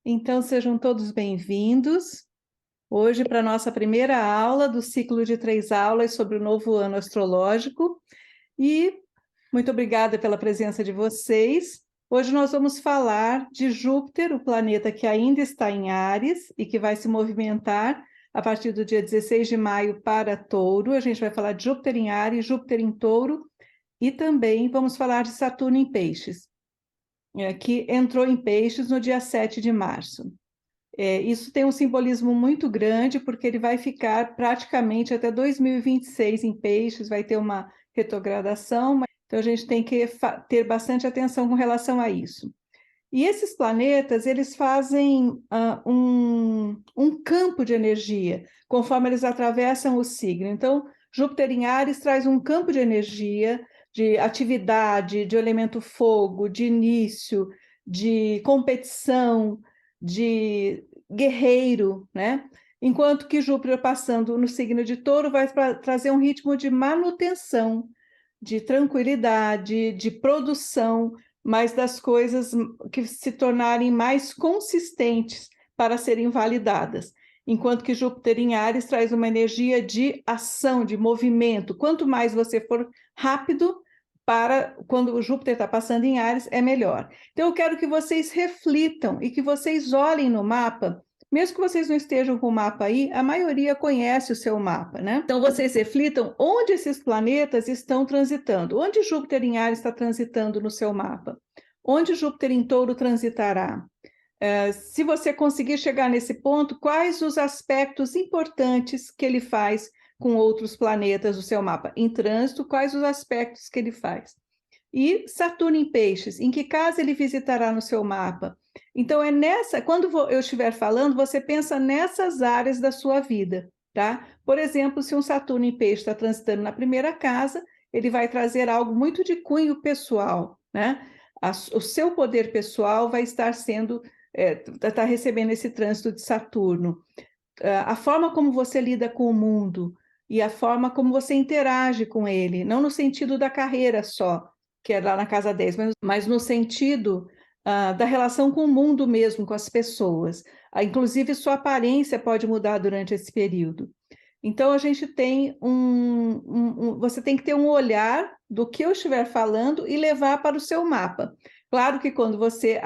Então, sejam todos bem-vindos. Hoje, para a nossa primeira aula do ciclo de 3 aulas sobre o novo ano astrológico. E muito obrigada pela presença de vocês. Hoje nós vamos falar de Júpiter, o planeta que ainda está em Áries e que vai se movimentar a partir do dia 16 de maio para Touro. A gente vai falar de Júpiter em Áries, Júpiter em Touro e também vamos falar de Saturno em Peixes, que entrou em Peixes no dia 7 de março. Isso tem um simbolismo muito grande, porque ele vai ficar praticamente até 2026 em Peixes, vai ter uma retrogradação, então a gente tem que ter bastante atenção com relação a isso. E esses planetas, eles fazem um campo de energia, conforme eles atravessam o signo. Então, Júpiter em Áries traz um campo de energia, de atividade, de elemento fogo, de início, de competição, de guerreiro, né? Enquanto que Júpiter, passando no signo de Touro, vai trazer um ritmo de manutenção, de tranquilidade, de produção, mas das coisas que se tornarem mais consistentes para serem validadas. Enquanto que Júpiter em Áries traz uma energia de ação, de movimento. Quanto mais você for rápido, para quando o Júpiter está passando em Áries, é melhor. Então, eu quero que vocês reflitam e que vocês olhem no mapa. Mesmo que vocês não estejam com o mapa aí, a maioria conhece o seu mapa, né? Então, vocês reflitam onde esses planetas estão transitando. Onde Júpiter em Áries está transitando no seu mapa? Onde Júpiter em Touro transitará? Se você conseguir chegar nesse ponto, quais os aspectos importantes que ele faz com outros planetas do seu mapa? Em trânsito, quais os aspectos que ele faz? E Saturno em Peixes, em que casa ele visitará no seu mapa? Então, quando eu estiver falando, você pensa nessas áreas da sua vida, tá? Por exemplo, se um Saturno em Peixes está transitando na primeira casa, ele vai trazer algo muito de cunho pessoal, né? O seu poder pessoal vai estar está recebendo esse trânsito de Saturno. A forma como você lida com o mundo e a forma como você interage com ele, não no sentido da carreira só, que é lá na casa 10, mas no sentido da relação com o mundo mesmo, com as pessoas. Inclusive, sua aparência pode mudar durante esse período. Então, a gente tem você tem que ter um olhar do que eu estiver falando e levar para o seu mapa. Claro que quando você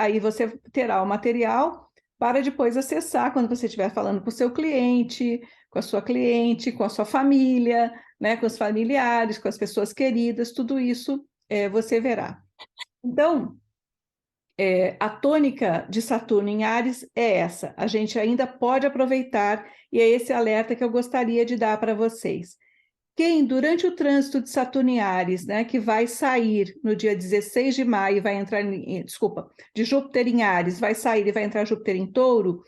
terá o material para depois acessar, quando você estiver falando com o seu cliente, com a sua cliente, com a sua família, né, com os familiares, com as pessoas queridas, tudo isso você verá. Então, a tônica de Saturno em Áries é essa. A gente ainda pode aproveitar, e é esse alerta que eu gostaria de dar para vocês. Quem, durante o trânsito de Saturno em Áries, né, que vai sair no dia 16 de maio, vai entrar, de Júpiter em Áries, vai sair e vai entrar Júpiter em Touro,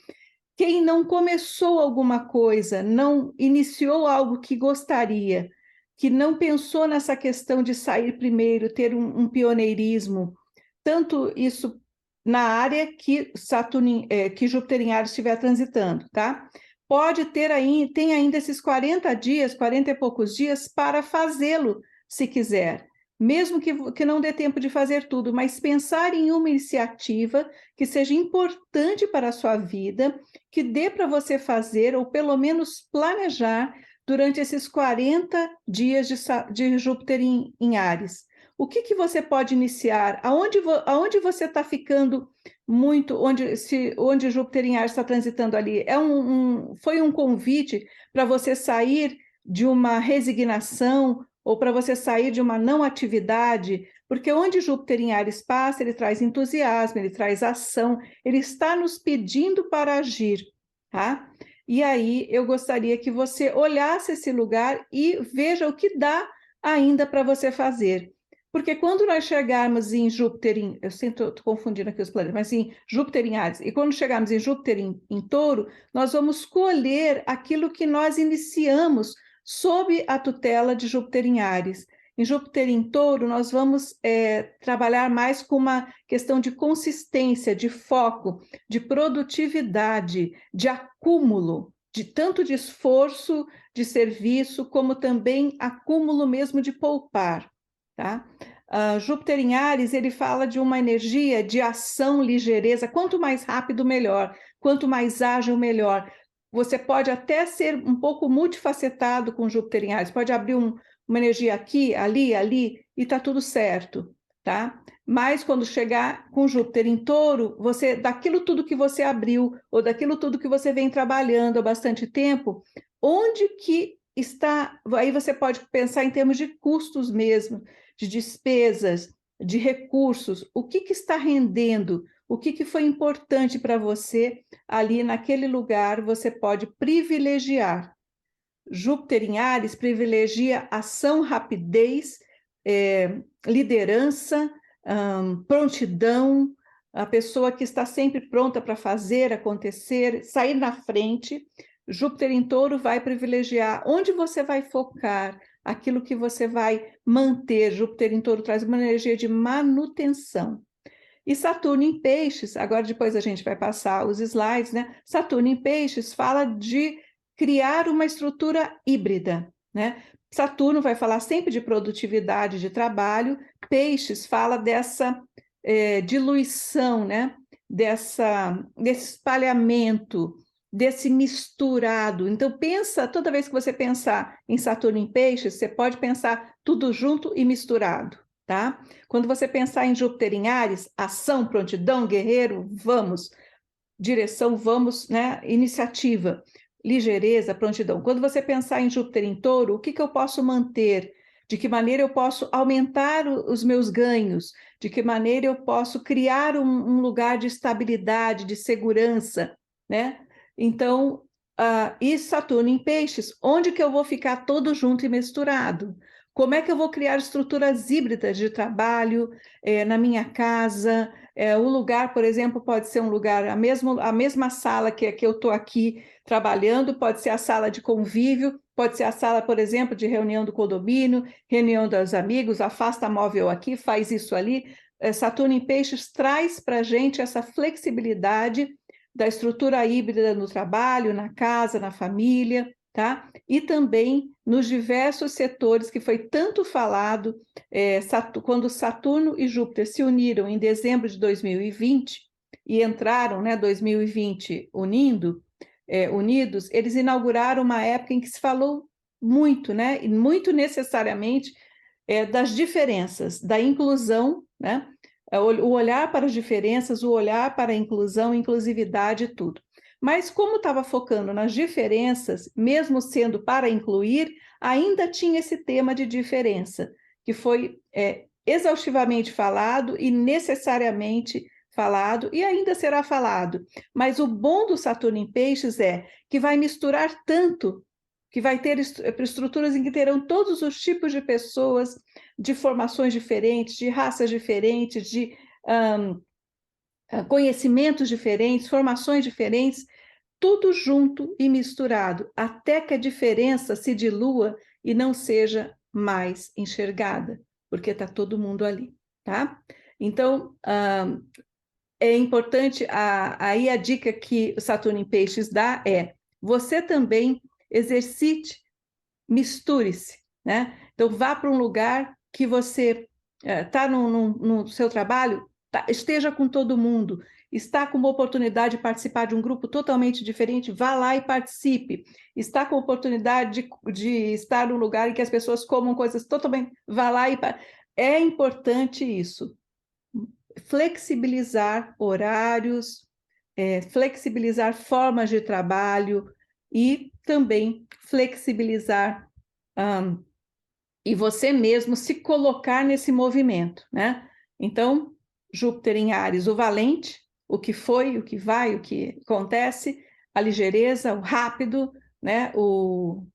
quem não começou alguma coisa, não iniciou algo que gostaria, que não pensou nessa questão de sair primeiro, ter um pioneirismo, tanto isso na área que que Júpiter em Áries estiver transitando, tá? Tem ainda esses 40 dias, 40 e poucos dias para fazê-lo, se quiser. Mesmo que não dê tempo de fazer tudo, mas pensar em uma iniciativa que seja importante para a sua vida, que dê para você fazer, ou pelo menos planejar, durante esses 40 dias de Júpiter em Áries. O que você pode iniciar? Aonde você está ficando muito, onde Júpiter em Áries está transitando ali? Foi um convite para você sair de uma resignação ou para você sair de uma não atividade, porque onde Júpiter em Áries passa, ele traz entusiasmo, ele traz ação, ele está nos pedindo para agir, tá? E aí eu gostaria que você olhasse esse lugar e veja o que dá ainda para você fazer. Porque quando nós chegarmos em Júpiter, eu sempre estou confundindo aqui os planetas, mas em Júpiter em Áries, e quando chegarmos em Júpiter em Touro, nós vamos colher aquilo que nós iniciamos sob a tutela de Júpiter em Áries. Em Júpiter em Touro, nós vamos trabalhar mais com uma questão de consistência, de foco, de produtividade, de acúmulo, tanto de esforço, de serviço, como também acúmulo mesmo de poupar. Tá? Júpiter em Áries, ele fala de uma energia de ação, ligeireza. Quanto mais rápido, melhor. Quanto mais ágil, melhor. Você pode até ser um pouco multifacetado com Júpiter em Áries. Pode abrir uma energia aqui, ali, ali, e está tudo certo, tá? Mas quando chegar com Júpiter em Touro, você, daquilo tudo que você abriu, ou daquilo tudo que você vem trabalhando há bastante tempo, onde que está? Aí você pode pensar em termos de custos mesmo, de despesas, de recursos, o que está rendendo, o que foi importante para você ali naquele lugar, você pode privilegiar. Júpiter em Áries privilegia ação, rapidez, liderança, prontidão, a pessoa que está sempre pronta para fazer acontecer, sair na frente. Júpiter em Touro vai privilegiar onde você vai focar, aquilo que você vai manter. Júpiter em Touro traz uma energia de manutenção. E Saturno em Peixes, agora depois a gente vai passar os slides, né? Saturno em Peixes fala de criar uma estrutura híbrida, né? Saturno vai falar sempre de produtividade de trabalho, Peixes fala dessa diluição, né? Desse espalhamento, desse misturado. Então, pensa, toda vez que você pensar em Saturno em Peixes, você pode pensar tudo junto e misturado, tá? Quando você pensar em Júpiter em Áries, ação, prontidão, guerreiro, vamos, direção, vamos, né? Iniciativa, ligeireza, prontidão. Quando você pensar em Júpiter em Touro, o que eu posso manter? De que maneira eu posso aumentar os meus ganhos? De que maneira eu posso criar um lugar de estabilidade, de segurança, né? Então, e Saturno em Peixes, onde que eu vou ficar todo junto e misturado? Como é que eu vou criar estruturas híbridas de trabalho na minha casa? O lugar, por exemplo, pode ser um lugar, a mesma sala que eu estou aqui trabalhando, pode ser a sala de convívio, pode ser a sala, por exemplo, de reunião do condomínio, reunião dos amigos, afasta móvel aqui, faz isso ali. Saturno em Peixes traz para a gente essa flexibilidade da estrutura híbrida no trabalho, na casa, na família, tá? E também nos diversos setores que foi tanto falado, quando Saturno e Júpiter se uniram em dezembro de 2020 e entraram, né, 2020 unidos, eles inauguraram uma época em que se falou muito, né, e muito necessariamente das diferenças, da inclusão, né, o olhar para as diferenças, o olhar para a inclusão, inclusividade e tudo. Mas como estava focando nas diferenças, mesmo sendo para incluir, ainda tinha esse tema de diferença, que foi exaustivamente falado e necessariamente falado, e ainda será falado. Mas o bom do Saturno em Peixes é que vai misturar tanto, que vai ter estruturas em que terão todos os tipos de pessoas, de formações diferentes, de raças diferentes, de conhecimentos diferentes, formações diferentes, tudo junto e misturado, até que a diferença se dilua e não seja mais enxergada, porque está todo mundo ali, tá? Então, é importante, aí a dica que o Saturno em Peixes dá é, você também exercite, misture-se, né? Então, vá para um lugar que você está no seu trabalho, esteja com todo mundo, está com uma oportunidade de participar de um grupo totalmente diferente, vá lá e participe. Está com a oportunidade de estar num lugar em que as pessoas comam coisas totalmente... Vá lá e... É importante isso. Flexibilizar horários, flexibilizar formas de trabalho e também flexibilizar e você mesmo se colocar nesse movimento, né? Então, Júpiter em Áries, o valente, o que foi, o que vai, o que acontece, a ligeireza, o rápido, né? O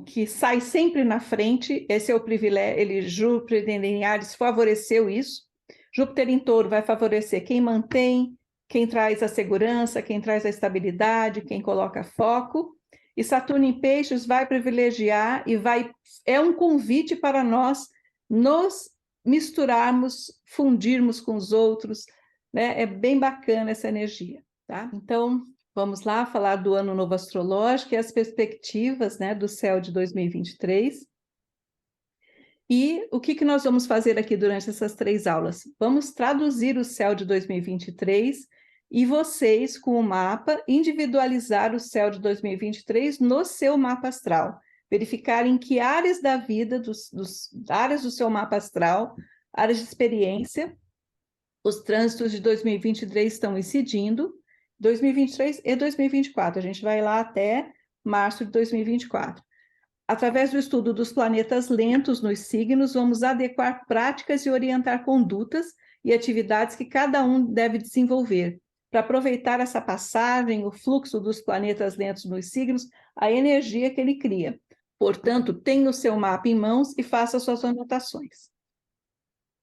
que sai sempre na frente, esse é o privilégio, Júpiter em Áries favoreceu isso. Júpiter em Touro vai favorecer quem mantém, quem traz a segurança, quem traz a estabilidade, quem coloca foco. E Saturno em Peixes vai privilegiar e é um convite para nós nos misturarmos, fundirmos com os outros, né? É bem bacana essa energia, tá? Então, vamos lá falar do Ano Novo Astrológico e as perspectivas, né, do céu de 2023. E o que nós vamos fazer aqui durante essas 3 aulas? Vamos traduzir o céu de 2023 e vocês, com o mapa, individualizar o céu de 2023 no seu mapa astral. Verificar em que áreas da vida, áreas do seu mapa astral, áreas de experiência, os trânsitos de 2023 estão incidindo, 2023 e 2024. A gente vai lá até março de 2024. Através do estudo dos planetas lentos nos signos, vamos adequar práticas e orientar condutas e atividades que cada um deve desenvolver, para aproveitar essa passagem, o fluxo dos planetas lentos nos signos, a energia que ele cria. Portanto, tenha o seu mapa em mãos e faça suas anotações.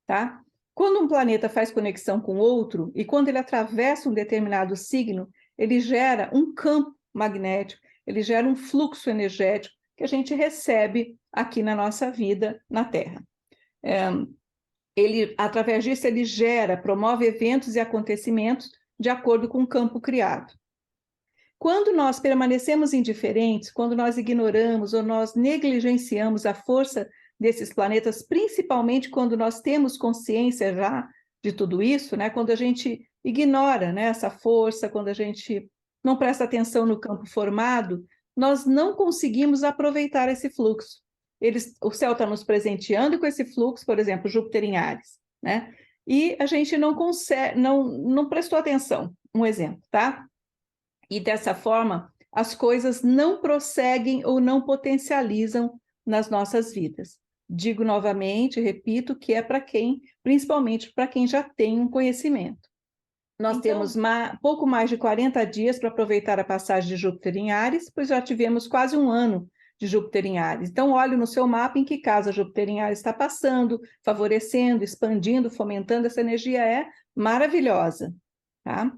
Tá? Quando um planeta faz conexão com outro, e quando ele atravessa um determinado signo, ele gera um campo magnético, ele gera um fluxo energético, que a gente recebe aqui na nossa vida na Terra. Através disso, ele promove eventos e acontecimentos de acordo com o campo criado. Quando nós permanecemos indiferentes, quando nós ignoramos ou nós negligenciamos a força desses planetas, principalmente quando nós temos consciência já de tudo isso, né? Quando a gente ignora, né, essa força, quando a gente não presta atenção no campo formado, nós não conseguimos aproveitar esse fluxo. O céu está nos presenteando com esse fluxo, por exemplo, Júpiter em Áries, né? E a gente não consegue, não prestou atenção. Um exemplo, tá? E dessa forma, as coisas não prosseguem ou não potencializam nas nossas vidas. Digo novamente, repito, que é para quem, principalmente para quem já tem um conhecimento. Nós temos pouco mais de 40 dias para aproveitar a passagem de Júpiter em Áries, pois já tivemos quase um ano de Júpiter em Áries. Então, olhe no seu mapa em que casa Júpiter em Áries está passando, favorecendo, expandindo, fomentando. Essa energia é maravilhosa. Tá?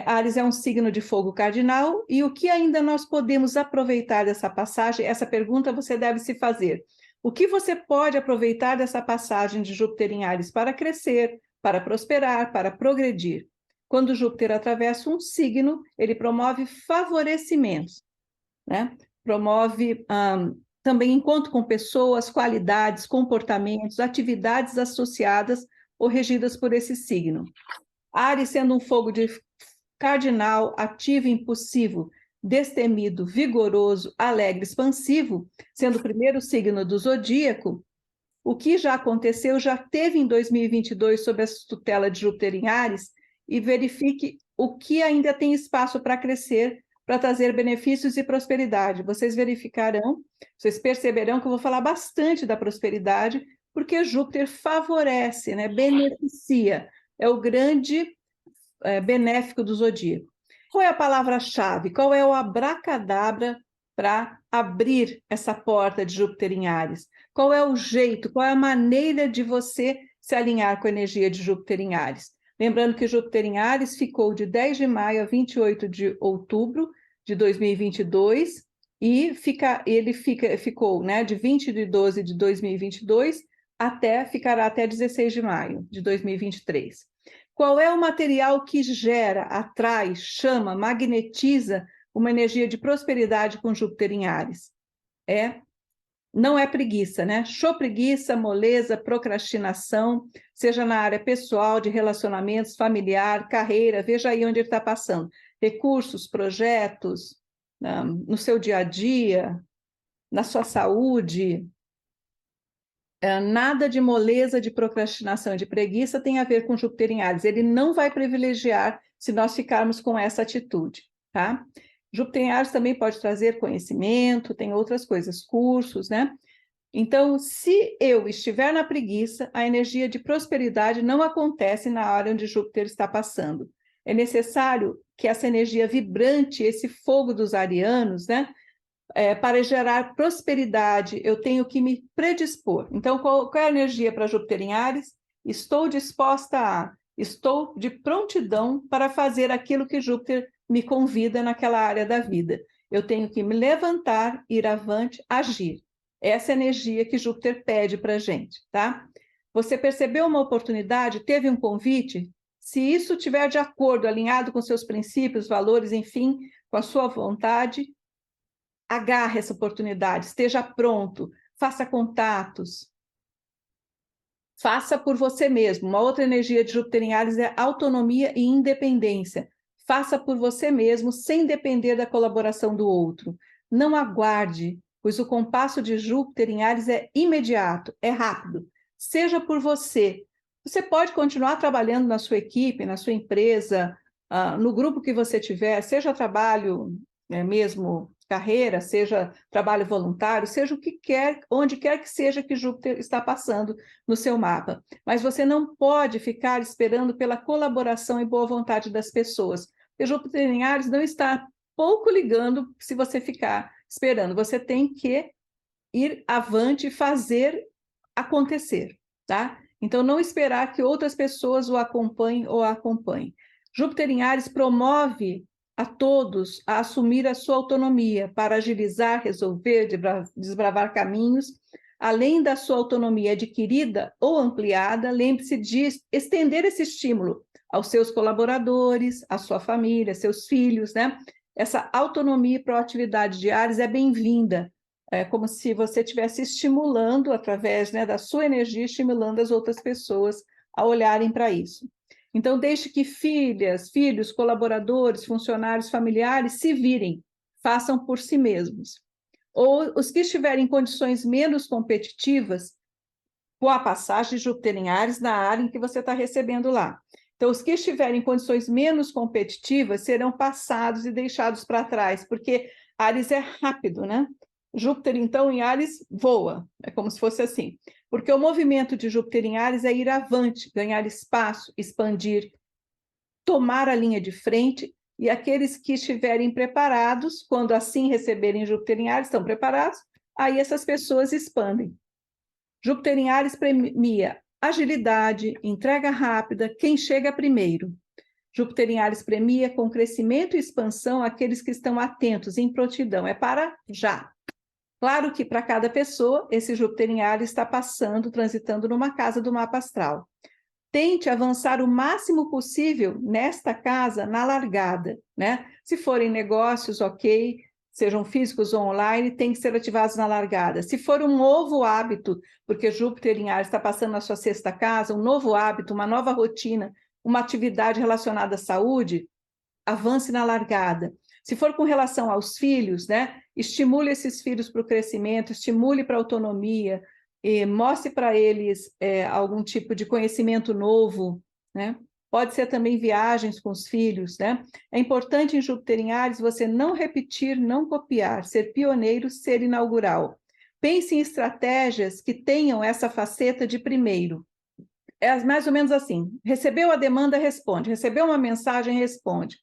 Áries é um signo de fogo cardinal, e o que ainda nós podemos aproveitar dessa passagem? Essa pergunta você deve se fazer. O que você pode aproveitar dessa passagem de Júpiter em Áries para crescer, para prosperar, para progredir? Quando Júpiter atravessa um signo, ele promove favorecimentos, né? Promove também encontro com pessoas, qualidades, comportamentos, atividades associadas ou regidas por esse signo. Áries sendo um fogo de cardinal, ativo e impulsivo, destemido, vigoroso, alegre, expansivo, sendo o primeiro signo do zodíaco, o que já aconteceu, já teve em 2022 sob a tutela de Júpiter em Áries, e verifique o que ainda tem espaço para crescer, para trazer benefícios e prosperidade. Vocês verificarão, vocês perceberão que eu vou falar bastante da prosperidade, porque Júpiter favorece, né, beneficia, é o grande benéfico do zodíaco. Qual é a palavra-chave? Qual é o abracadabra para abrir essa porta de Júpiter em Áries? Qual é o jeito, qual é a maneira de você se alinhar com a energia de Júpiter em Áries? Lembrando que Júpiter em Áries ficou de 10 de maio a 28 de outubro de 2022, e ficou, né, de 20 de 12 de 2022 ficará até 16 de maio de 2023. Qual é o material que gera, atrai, chama, magnetiza uma energia de prosperidade com Júpiter em Áries? Não é preguiça, né? Preguiça, moleza, procrastinação, seja na área pessoal, de relacionamentos, familiar, carreira, veja aí onde ele está passando. Recursos, projetos, no seu dia a dia, na sua saúde. Nada de moleza, de procrastinação, de preguiça tem a ver com Júpiter em Áries. Ele não vai privilegiar se nós ficarmos com essa atitude, tá? Júpiter em Áries também pode trazer conhecimento, tem outras coisas, cursos, né? Então, se eu estiver na preguiça, a energia de prosperidade não acontece na área onde Júpiter está passando. É necessário que essa energia vibrante, esse fogo dos arianos, né? Para gerar prosperidade, eu tenho que me predispor. Então, qual é a energia para Júpiter em Áries? Estou estou de prontidão para fazer aquilo que Júpiter me convida naquela área da vida. Eu tenho que me levantar, ir avante, agir. Essa energia que Júpiter pede para a gente, tá? Você percebeu uma oportunidade, teve um convite? Se isso estiver de acordo, alinhado com seus princípios, valores, enfim, com a sua vontade, agarre essa oportunidade, esteja pronto, faça contatos, Faça por você mesmo. Uma outra energia de Júpiter em Áries é autonomia e independência. Faça por você mesmo, sem depender da colaboração do outro. Não aguarde, pois o compasso de Júpiter em Áries é imediato, é rápido. Seja por você. Você pode continuar trabalhando na sua equipe, na sua empresa, no grupo que você tiver, seja trabalho mesmo carreira, seja trabalho voluntário, seja o que quer, onde quer que seja que Júpiter está passando no seu mapa. Mas você não pode ficar esperando pela colaboração e boa vontade das pessoas. Porque Júpiter em Áries não está pouco ligando se você ficar esperando. Você tem que ir avante e fazer acontecer, tá? Então, não esperar que outras pessoas o acompanhem ou a acompanhem. Júpiter em Áries promove a todos a assumir a sua autonomia para agilizar, resolver, desbravar caminhos. Além da sua autonomia adquirida ou ampliada, lembre-se de estender esse estímulo aos seus colaboradores, à sua família, seus filhos, né? Essa autonomia e proatividade de Áries é bem-vinda. É como se você estivesse estimulando, através, né, da sua energia, estimulando as outras pessoas a olharem para isso. Então, deixe que filhas, filhos, colaboradores, funcionários, familiares se virem, façam por si mesmos. Ou os que estiverem em condições menos competitivas, com a passagem de Júpiter em Áries na área em que você está recebendo lá. Então, os que estiverem em condições menos competitivas serão passados e deixados para trás, porque Áries é rápido, né? Júpiter, então, em Áries, voa, é como se fosse assim. Porque o movimento de Júpiter em Áries é ir avante, ganhar espaço, expandir, tomar a linha de frente, e aqueles que estiverem preparados, quando assim receberem Júpiter em Áries, estão preparados, aí essas pessoas expandem. Júpiter em Áries premia agilidade, entrega rápida, quem chega primeiro. Júpiter em Áries premia com crescimento e expansão aqueles que estão atentos, em prontidão, é para já. Claro que para cada pessoa, esse Júpiter em Áries está passando, transitando numa casa do mapa astral. Tente avançar o máximo possível nesta casa na largada, né? Se forem negócios, ok, sejam físicos ou online, tem que ser ativados na largada. Se for um novo hábito, porque Júpiter em Áries está passando na sua sexta casa, um novo hábito, uma nova rotina, uma atividade relacionada à saúde, avance na largada. Se for com relação aos filhos, né, estimule esses filhos para o crescimento, estimule para a autonomia, mostre para eles algum tipo de conhecimento novo, né? Pode ser também viagens com os filhos, né? É importante em Júpiter em Áries você não repetir, não copiar, ser pioneiro, ser inaugural. Pense em estratégias que tenham essa faceta de primeiro. É mais ou menos assim: recebeu a demanda, responde; recebeu uma mensagem, responde;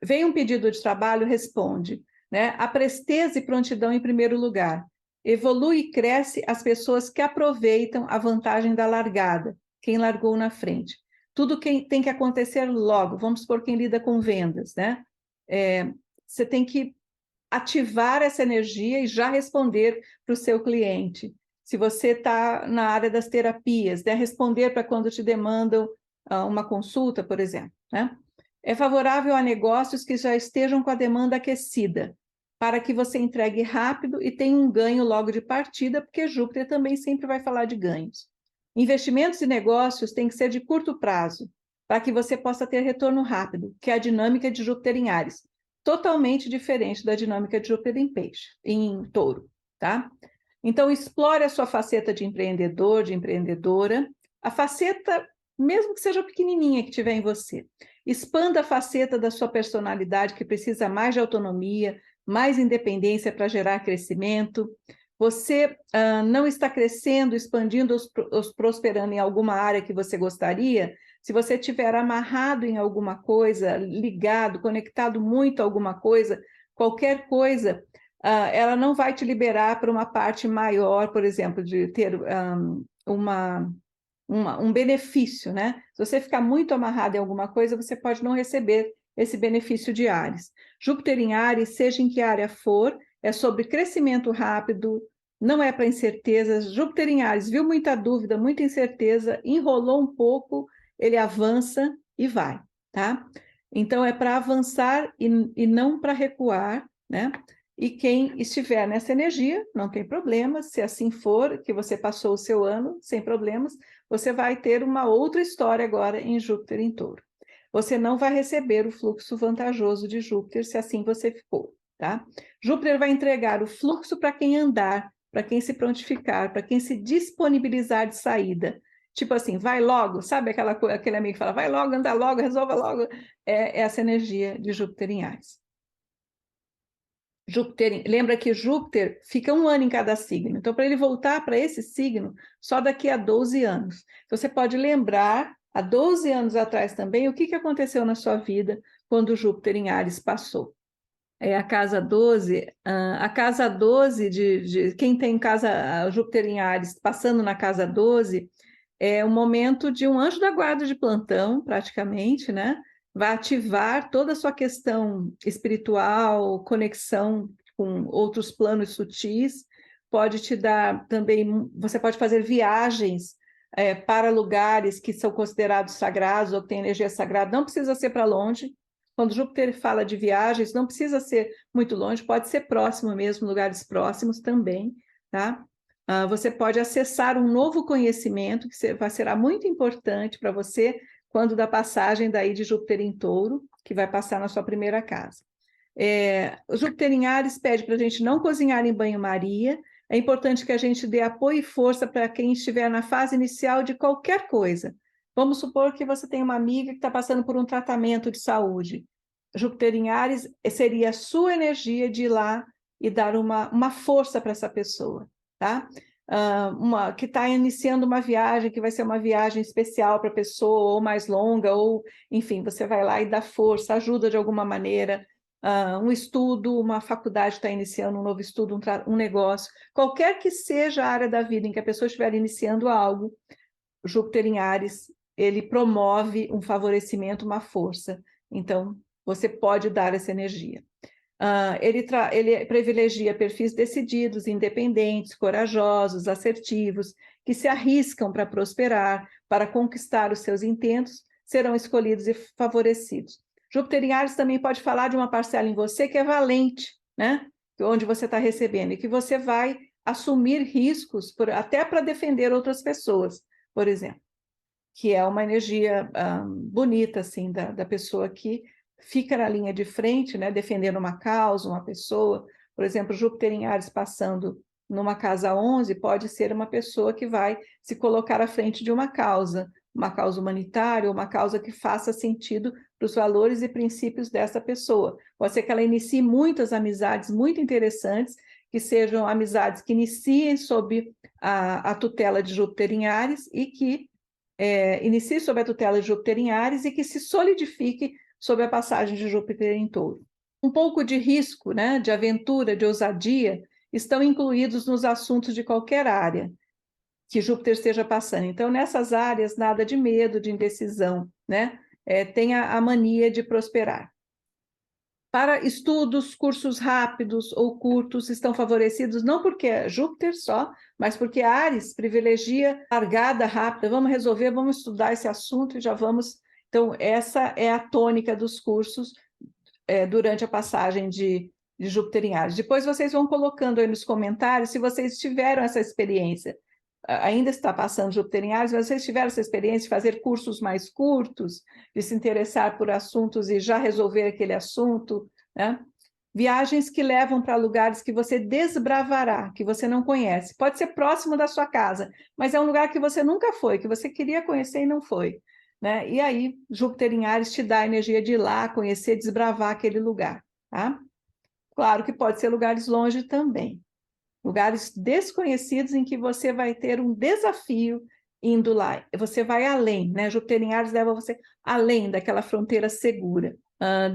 vem um pedido de trabalho, responde, né? A presteza e prontidão em primeiro lugar. Evolui e cresce as pessoas que aproveitam a vantagem da largada, quem largou na frente. Tudo que tem que acontecer logo. Vamos supor quem lida com vendas, né? Você tem que ativar essa energia e já responder para o seu cliente. Se você está na área das terapias, né? Responder para quando te demandam uma consulta, por exemplo, né? É favorável a negócios que já estejam com a demanda aquecida, para que você entregue rápido e tenha um ganho logo de partida, porque Júpiter também sempre vai falar de ganhos. Investimentos e negócios têm que ser de curto prazo, para que você possa ter retorno rápido, que é a dinâmica de Júpiter em Áries, totalmente diferente da dinâmica de Júpiter em Peixe, em Touro, tá? Então, explore a sua faceta de empreendedor, de empreendedora, a faceta, mesmo que seja pequenininha, que tiver em você. Expanda a faceta da sua personalidade, que precisa mais de autonomia, mais independência para gerar crescimento. Você não está crescendo, expandindo ou prosperando em alguma área que você gostaria, se você estiver amarrado em alguma coisa, ligado, conectado muito a alguma coisa, qualquer coisa, ela não vai te liberar para uma parte maior, por exemplo, de ter um benefício, né? Se você ficar muito amarrado em alguma coisa, você pode não receber esse benefício de Áries. Júpiter em Áries, seja em que área for, é sobre crescimento rápido, não é para incertezas. Júpiter em Áries viu muita dúvida, muita incerteza, enrolou um pouco, ele avança e vai, tá? Então, é para avançar e não para recuar, né? E quem estiver nessa energia, não tem problema, se assim for, que você passou o seu ano sem problemas, você vai ter uma outra história agora em Júpiter em Touro. Você não vai receber o fluxo vantajoso de Júpiter se assim você ficou, tá? Júpiter vai entregar o fluxo para quem andar, para quem se prontificar, para quem se disponibilizar de saída. Tipo assim, vai logo, sabe aquele amigo que fala, vai logo, anda logo, resolva logo. É essa energia de Júpiter em Áries. Júpiter, lembra que Júpiter fica um ano em cada signo, então para ele voltar para esse signo, só daqui a 12 anos. Então, você pode lembrar, há 12 anos atrás também, o que aconteceu na sua vida quando Júpiter em Áries passou. É a casa 12, a casa 12 de quem tem casa Júpiter em Áries passando na casa 12, é o momento de um anjo da guarda de plantão, praticamente, né? Vai ativar toda a sua questão espiritual, conexão com outros planos sutis, pode te dar também, você pode fazer viagens para lugares que são considerados sagrados ou que têm energia sagrada, não precisa ser para longe. Quando Júpiter fala de viagens, não precisa ser muito longe, pode ser próximo mesmo, lugares próximos também, tá? Você pode acessar um novo conhecimento que será muito importante para você quando da passagem daí de Júpiter em Touro, que vai passar na sua primeira casa. O Júpiter em Áries pede para a gente não cozinhar em banho-maria. É importante que a gente dê apoio e força para quem estiver na fase inicial de qualquer coisa. Vamos supor que você tem uma amiga que está passando por um tratamento de saúde. Júpiter em Áries seria a sua energia de ir lá e dar uma força para essa pessoa, tá? Que está iniciando uma viagem, que vai ser uma viagem especial para a pessoa, ou mais longa, ou, enfim, você vai lá e dá força, ajuda de alguma maneira, um estudo, uma faculdade está iniciando um novo estudo, um negócio, qualquer que seja a área da vida em que a pessoa estiver iniciando algo, Júpiter em Áries, ele promove um favorecimento, uma força. Então, você pode dar essa energia. Ele privilegia perfis decididos, independentes, corajosos, assertivos, que se arriscam para prosperar, para conquistar os seus intentos, serão escolhidos e favorecidos. Júpiter em Áries também pode falar de uma parcela em você que é valente, né? Onde você está recebendo, e que você vai assumir riscos, até para defender outras pessoas, por exemplo, que é uma energia bonita, assim, da pessoa que fica na linha de frente, né, defendendo uma causa, uma pessoa. Por exemplo, Júpiter em Áries passando numa casa 11 pode ser uma pessoa que vai se colocar à frente de uma causa humanitária, uma causa que faça sentido para os valores e princípios dessa pessoa. Pode ser que ela inicie muitas amizades muito interessantes, que sejam amizades que iniciem sob a tutela de Júpiter em Áries e que inicie sob a tutela de Júpiter em Áries e que se solidifique sob a passagem de Júpiter em Touro. Um pouco de risco, né, de aventura, de ousadia, estão incluídos nos assuntos de qualquer área que Júpiter esteja passando. Então, nessas áreas, nada de medo, de indecisão, né? Tenha a mania de prosperar. Para estudos, cursos rápidos ou curtos estão favorecidos não porque é Júpiter só, mas porque Áries privilegia largada rápida, vamos resolver, vamos estudar esse assunto e já vamos... Então, essa é a tônica dos cursos durante a passagem de Júpiter em Áries. Depois vocês vão colocando aí nos comentários se vocês tiveram essa experiência. Ainda está passando Júpiter em Áries, mas vocês tiveram essa experiência de fazer cursos mais curtos, de se interessar por assuntos e já resolver aquele assunto, né? Viagens que levam para lugares que você desbravará, que você não conhece. Pode ser próximo da sua casa, mas é um lugar que você nunca foi, que você queria conhecer e não foi, né? E aí, Júpiter em Áries te dá a energia de ir lá, conhecer, desbravar aquele lugar, tá? Claro que pode ser lugares longe também. Lugares desconhecidos em que você vai ter um desafio indo lá. Você vai além, né? Júpiter em Áries leva você além daquela fronteira segura.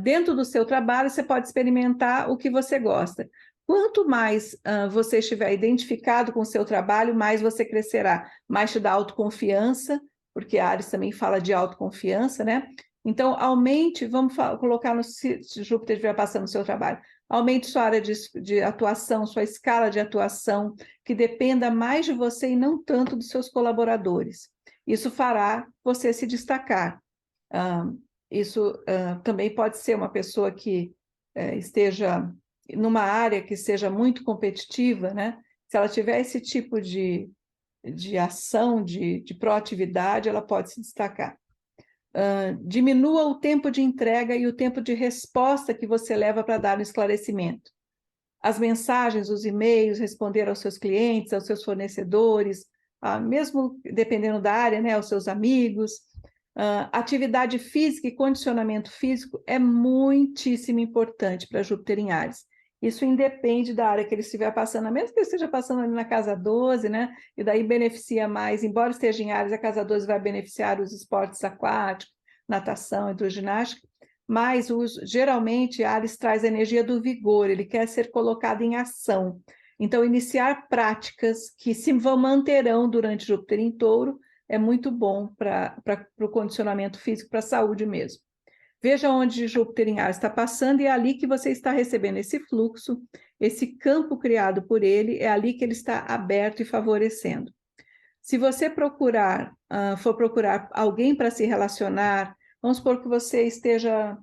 Dentro do seu trabalho, você pode experimentar o que você gosta. Quanto mais você estiver identificado com o seu trabalho, mais você crescerá, mais te dá autoconfiança, porque a Áries também fala de autoconfiança, né? Então, aumente, vamos colocar no se Júpiter estiver passando no seu trabalho, aumente sua área de atuação, sua escala de atuação, que dependa mais de você e não tanto dos seus colaboradores. Isso fará você se destacar. Isso também pode ser uma pessoa que esteja numa área que seja muito competitiva, né? Se ela tiver esse tipo de ação, de proatividade, ela pode se destacar. Diminua o tempo de entrega e o tempo de resposta que você leva para dar um esclarecimento. As mensagens, os e-mails, responder aos seus clientes, aos seus fornecedores, mesmo dependendo da área, né, aos seus amigos. Atividade física e condicionamento físico é muitíssimo importante para Júpiter em Áries. Isso independe da área que ele estiver passando, mesmo que ele esteja passando ali na casa 12, né? E daí beneficia mais, embora esteja em Áries, a casa 12 vai beneficiar os esportes aquáticos, natação, hidroginástica, mas geralmente Áries traz a energia do vigor, ele quer ser colocado em ação. Então, iniciar práticas que se manterão durante Júpiter em Touro é muito bom para o condicionamento físico, para a saúde mesmo. Veja onde Júpiter em Áries está passando e é ali que você está recebendo esse fluxo, esse campo criado por ele, é ali que ele está aberto e favorecendo. Se você for procurar alguém para se relacionar, vamos supor que você esteja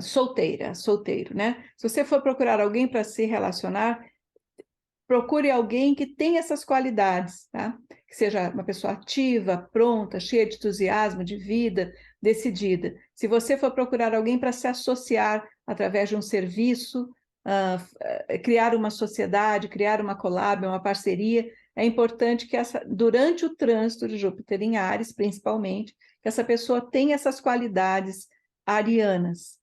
solteiro, né? Se você for procurar alguém para se relacionar, procure alguém que tenha essas qualidades, tá? Que seja uma pessoa ativa, pronta, cheia de entusiasmo, de vida, decidida. Se você for procurar alguém para se associar através de um serviço, criar uma sociedade, criar uma collab, uma parceria, é importante que durante o trânsito de Júpiter em Áries, principalmente, que essa pessoa tenha essas qualidades arianas.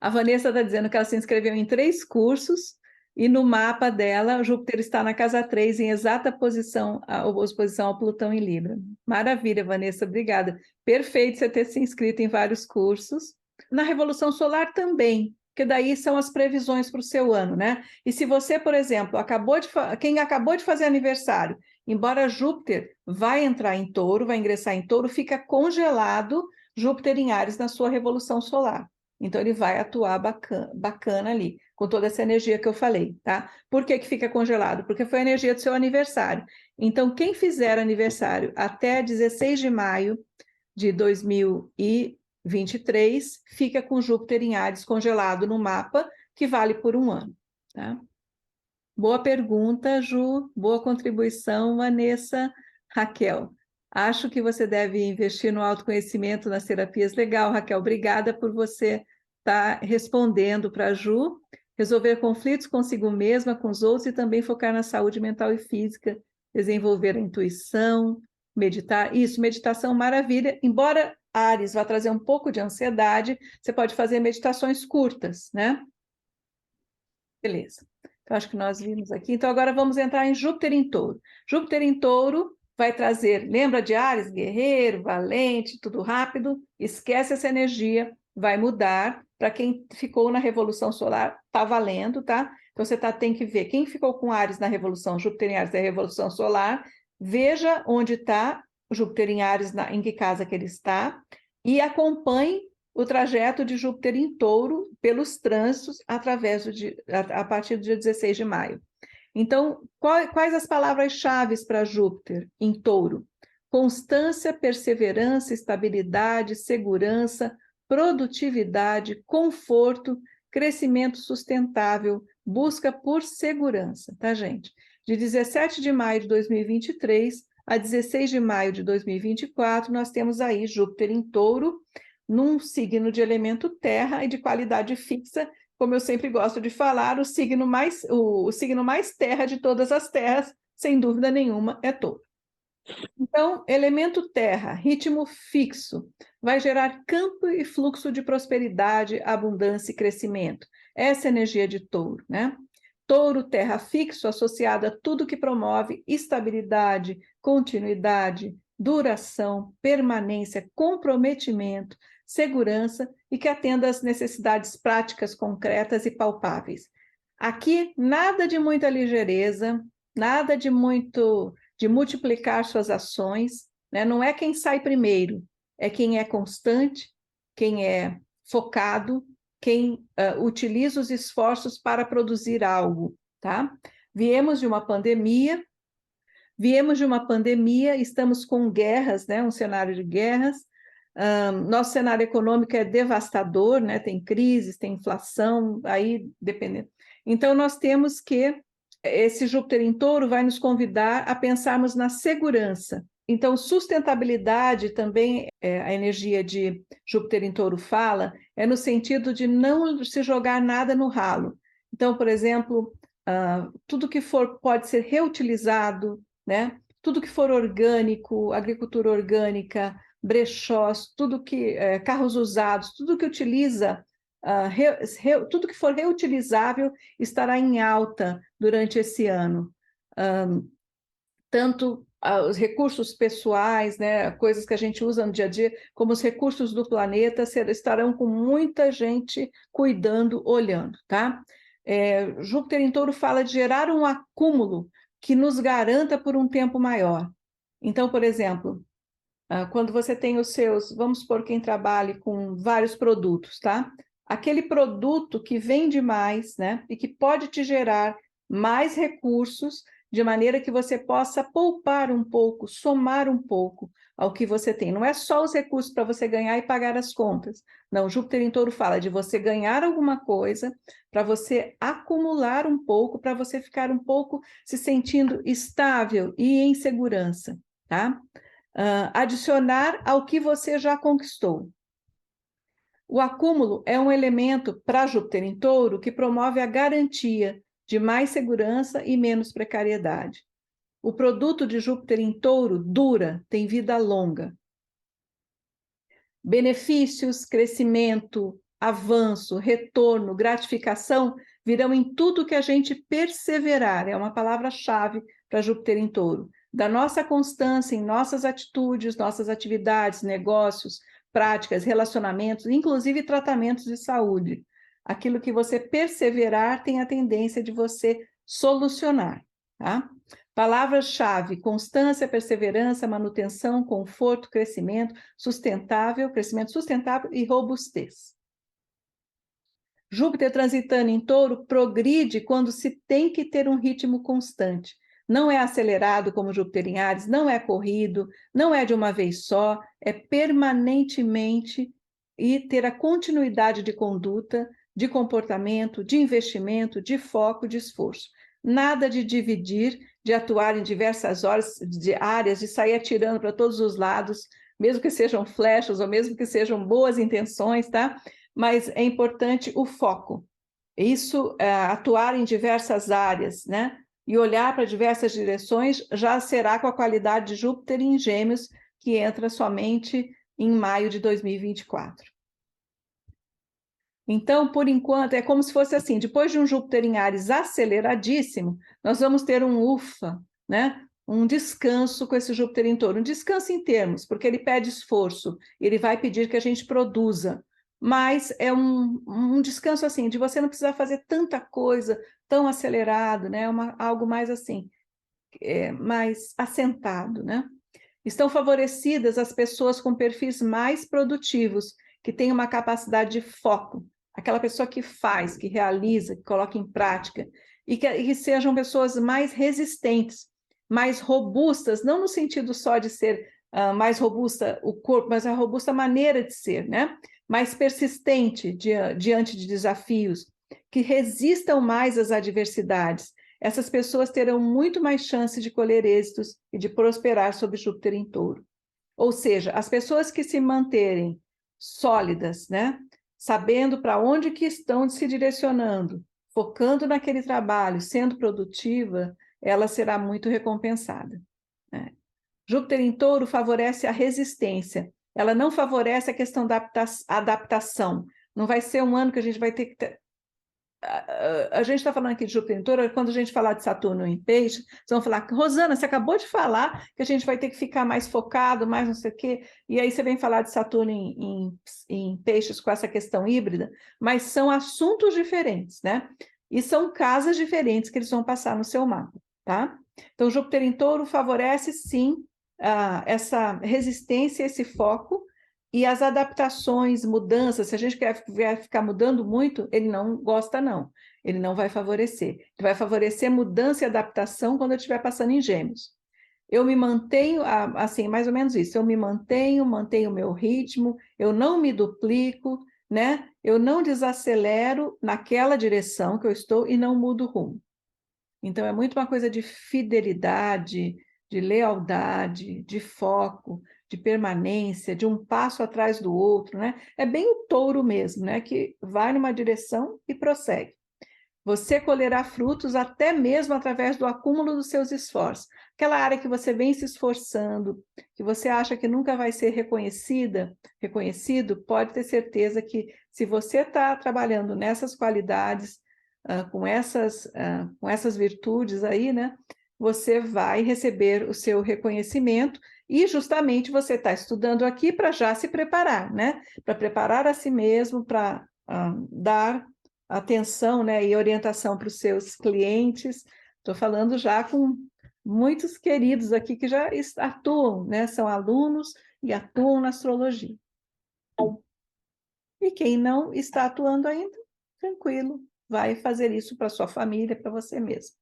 A Vanessa está dizendo que ela se inscreveu em 3 cursos, e no mapa dela, Júpiter está na casa 3, em exata oposição ao Plutão em Libra. Maravilha, Vanessa, obrigada. Perfeito você ter se inscrito em vários cursos. Na Revolução Solar também, que daí são as previsões para o seu ano, né? E se você, por exemplo, quem acabou de fazer aniversário, embora Júpiter vai entrar em Touro, vai ingressar em Touro, fica congelado Júpiter em Áries na sua Revolução Solar. Então, ele vai atuar bacana ali, com toda essa energia que eu falei, tá? Por que que fica congelado? Porque foi a energia do seu aniversário. Então, quem fizer aniversário até 16 de maio de 2023, fica com Júpiter em Áries congelado no mapa, que vale por um ano, tá? Boa pergunta, Ju. Boa contribuição, Vanessa. Raquel, acho que você deve investir no autoconhecimento, nas terapias. Legal, Raquel. Obrigada por você estar respondendo para a Ju. Resolver conflitos consigo mesma, com os outros e também focar na saúde mental e física. Desenvolver a intuição, meditar. Isso, meditação, maravilha. Embora Áries vá trazer um pouco de ansiedade, você pode fazer meditações curtas, né? Beleza. Então, acho que nós vimos aqui. Então, agora vamos entrar em Júpiter em Touro. Júpiter em Touro vai trazer, lembra de Áries? Guerreiro, valente, tudo rápido. Esquece essa energia, vai mudar. Para quem ficou na Revolução Solar, tá valendo, tá? Então, você tem que ver quem ficou com Áries na Revolução, Júpiter em Áries da Revolução Solar, veja onde está Júpiter em Áries, em que casa que ele está, e acompanhe o trajeto de Júpiter em Touro pelos trânsitos a partir do dia 16 de maio. Então, quais as palavras-chave para Júpiter em Touro? Constância, perseverança, estabilidade, segurança, produtividade, conforto, crescimento sustentável, busca por segurança, tá, gente? De 17 de maio de 2023 a 16 de maio de 2024, nós temos aí Júpiter em Touro, num signo de elemento terra e de qualidade fixa, como eu sempre gosto de falar, o signo mais terra de todas as terras, sem dúvida nenhuma, é Touro. Então, elemento terra, ritmo fixo, vai gerar campo e fluxo de prosperidade, abundância e crescimento. Essa é a energia de Touro, né? Touro, terra fixo, associada a tudo que promove estabilidade, continuidade, duração, permanência, comprometimento, segurança e que atenda às necessidades práticas, concretas e palpáveis. Aqui, nada de muita ligeireza, nada de multiplicar suas ações, né? Não é quem sai primeiro, é quem é constante, quem é focado, quem utiliza os esforços para produzir algo, tá? Viemos de uma pandemia, estamos com guerras, né? Um cenário de guerras, Nosso cenário econômico é devastador, né? Tem crises, tem inflação, aí dependendo. Então, nós temos que, esse Júpiter em Touro vai nos convidar a pensarmos na segurança. Então, sustentabilidade também, a energia de Júpiter em Touro fala, é no sentido de não se jogar nada no ralo. Então, por exemplo, tudo que for pode ser reutilizado, né? Tudo que for orgânico, agricultura orgânica, brechós, tudo que carros usados, tudo que utiliza, tudo que for reutilizável estará em alta durante esse ano. Tanto os recursos pessoais, né, coisas que a gente usa no dia a dia, como os recursos do planeta estarão com muita gente cuidando, olhando, tá? Júpiter em Touro fala de gerar um acúmulo que nos garanta por um tempo maior. Então, por exemplo, quando você tem os seus, vamos supor quem trabalhe com vários produtos, tá? Aquele produto que vende mais, né? E que pode te gerar mais recursos, de maneira que você possa poupar um pouco, somar um pouco ao que você tem. Não é só os recursos para você ganhar e pagar as contas. Não, Júpiter em Touro fala de você ganhar alguma coisa, para você acumular um pouco, para você ficar um pouco se sentindo estável e em segurança, tá? Adicionar ao que você já conquistou. O acúmulo é um elemento para Júpiter em Touro que promove a garantia de mais segurança e menos precariedade. O produto de Júpiter em Touro dura, tem vida longa. Benefícios, crescimento, avanço, retorno, gratificação virão em tudo que a gente perseverar, é uma palavra-chave para Júpiter em Touro. Da nossa constância em nossas atitudes, nossas atividades, negócios, práticas, relacionamentos, inclusive tratamentos de saúde. Aquilo que você perseverar tem a tendência de você solucionar, tá? Palavras-chave: constância, perseverança, manutenção, conforto, crescimento sustentável e robustez. Júpiter transitando em Touro progride quando se tem que ter um ritmo constante. Não é acelerado como Júpiter em Áries, não é corrido, não é de uma vez só, é permanentemente e ter a continuidade de conduta, de comportamento, de investimento, de foco, de esforço. Nada de dividir, de atuar em diversas áreas, de sair atirando para todos os lados, mesmo que sejam flechas ou mesmo que sejam boas intenções, tá? Mas é importante o foco. Isso, atuar em diversas áreas, né? E olhar para diversas direções já será com a qualidade de Júpiter em Gêmeos, que entra somente em maio de 2024. Então, por enquanto, é como se fosse assim, depois de um Júpiter em Áries aceleradíssimo, nós vamos ter um ufa, né? Um descanso com esse Júpiter em Touro, um descanso em termos, porque ele pede esforço, ele vai pedir que a gente produza, mas é um descanso assim, de você não precisar fazer tanta coisa, tão acelerado, né? Algo mais assim, mais assentado, né? Estão favorecidas as pessoas com perfis mais produtivos, que têm uma capacidade de foco, aquela pessoa que faz, que realiza, que coloca em prática, e que sejam pessoas mais resistentes, mais robustas, não no sentido só de ser mais robusta o corpo, mas a robusta maneira de ser, né? Mais persistente diante de desafios, que resistam mais às adversidades. Essas pessoas terão muito mais chance de colher êxitos e de prosperar sob Júpiter em Touro. Ou seja, as pessoas que se manterem sólidas, né? Sabendo para onde que estão se direcionando, focando naquele trabalho, sendo produtiva, ela será muito recompensada, né? Júpiter em Touro favorece a resistência, ela não favorece a questão da adaptação. Não vai ser um ano que a gente vai ter que... A gente está falando aqui de Júpiter em Touro, quando a gente falar de Saturno em Peixes, vocês vão falar, Rosana, você acabou de falar que a gente vai ter que ficar mais focado, mais não sei o quê, e aí você vem falar de Saturno em Peixes com essa questão híbrida, mas são assuntos diferentes, né? E são casas diferentes que eles vão passar no seu mapa, tá? Então, Júpiter em Touro favorece, sim, essa resistência, esse foco, e as adaptações, mudanças, se a gente quer ficar mudando muito, ele não gosta, não. Ele não vai favorecer. Ele vai favorecer mudança e adaptação quando eu estiver passando em Gêmeos. eu me mantenho, assim, mais ou menos isso, eu me mantenho o meu ritmo, eu não me duplico, né? Eu não desacelero naquela direção que eu estou e não mudo o rumo. Então, é muito uma coisa de fidelidade, de lealdade, de foco, de permanência, de um passo atrás do outro, né? É bem o touro mesmo, né? Que vai numa direção e prossegue. Você colherá frutos até mesmo através do acúmulo dos seus esforços. Aquela área que você vem se esforçando, que você acha que nunca vai ser reconhecido, pode ter certeza que se você está trabalhando nessas qualidades, com essas virtudes aí, né, você vai receber o seu reconhecimento e justamente você está estudando aqui para já se preparar, né, para preparar a si mesmo, para dar atenção, né, e orientação para os seus clientes. Estou falando já com muitos queridos aqui que já atuam, né, são alunos e atuam na astrologia. E quem não está atuando ainda, tranquilo, vai fazer isso para sua família, para você mesmo.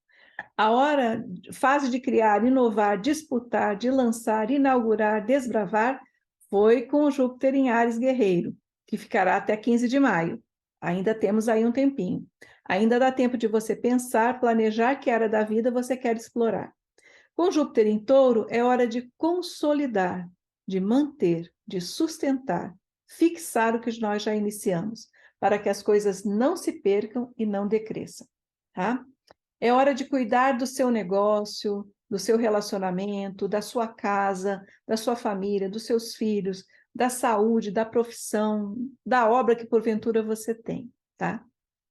Fase de criar, inovar, disputar, de lançar, inaugurar, desbravar, foi com o Júpiter em Áries Guerreiro, que ficará até 15 de maio. Ainda temos aí um tempinho. Ainda dá tempo de você pensar, planejar que área da vida você quer explorar. Com Júpiter em Touro, é hora de consolidar, de manter, de sustentar, fixar o que nós já iniciamos, para que as coisas não se percam e não decresçam, tá? É hora de cuidar do seu negócio, do seu relacionamento, da sua casa, da sua família, dos seus filhos, da saúde, da profissão, da obra que porventura você tem, tá?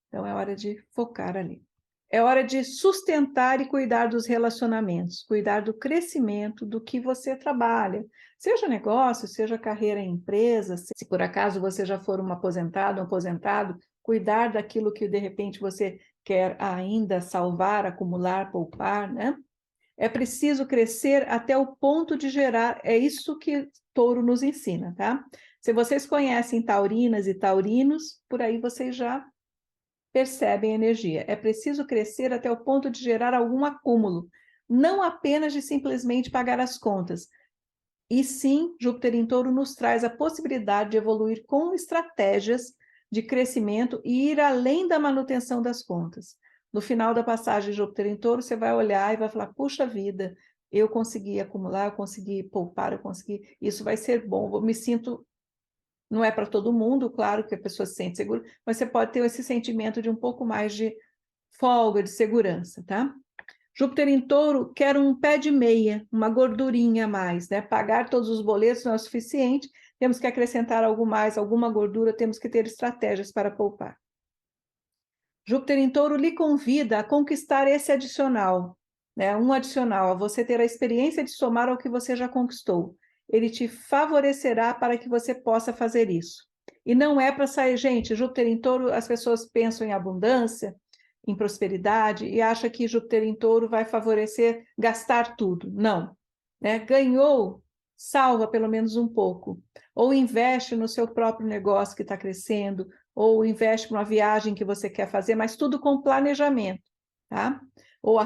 Então é hora de focar ali. É hora de sustentar e cuidar dos relacionamentos, cuidar do crescimento do que você trabalha, seja negócio, seja carreira em empresa, se por acaso você já for um aposentado, cuidar daquilo que de repente você quer ainda salvar, acumular, poupar, né? É preciso crescer até o ponto de gerar, é isso que Touro nos ensina, tá? Se vocês conhecem taurinas e taurinos, por aí vocês já percebem a energia. É preciso crescer até o ponto de gerar algum acúmulo, não apenas de simplesmente pagar as contas. E sim, Júpiter em Touro nos traz a possibilidade de evoluir com estratégias de crescimento e ir além da manutenção das contas. No final da passagem de Júpiter em Touro, você vai olhar e vai falar: puxa vida, eu consegui acumular, eu consegui poupar, eu consegui. Isso vai ser bom, eu me sinto. Não é para todo mundo, claro que a pessoa se sente segura, mas você pode ter esse sentimento de um pouco mais de folga, de segurança, tá? Júpiter em Touro quer um pé de meia, uma gordurinha a mais, né? Pagar todos os boletos não é o suficiente, temos que acrescentar algo mais, alguma gordura, temos que ter estratégias para poupar. Júpiter em Touro lhe convida a conquistar esse adicional, né? Um adicional, a você ter a experiência de somar ao que você já conquistou. Ele te favorecerá para que você possa fazer isso. E não é para sair, gente, Júpiter em Touro, as pessoas pensam em abundância, em prosperidade, e acham que Júpiter em Touro vai favorecer gastar tudo. Não. Né? Ganhou, salva pelo menos um pouco. Ou investe no seu próprio negócio que está crescendo, ou investe para uma viagem que você quer fazer, mas tudo com planejamento, tá? Ou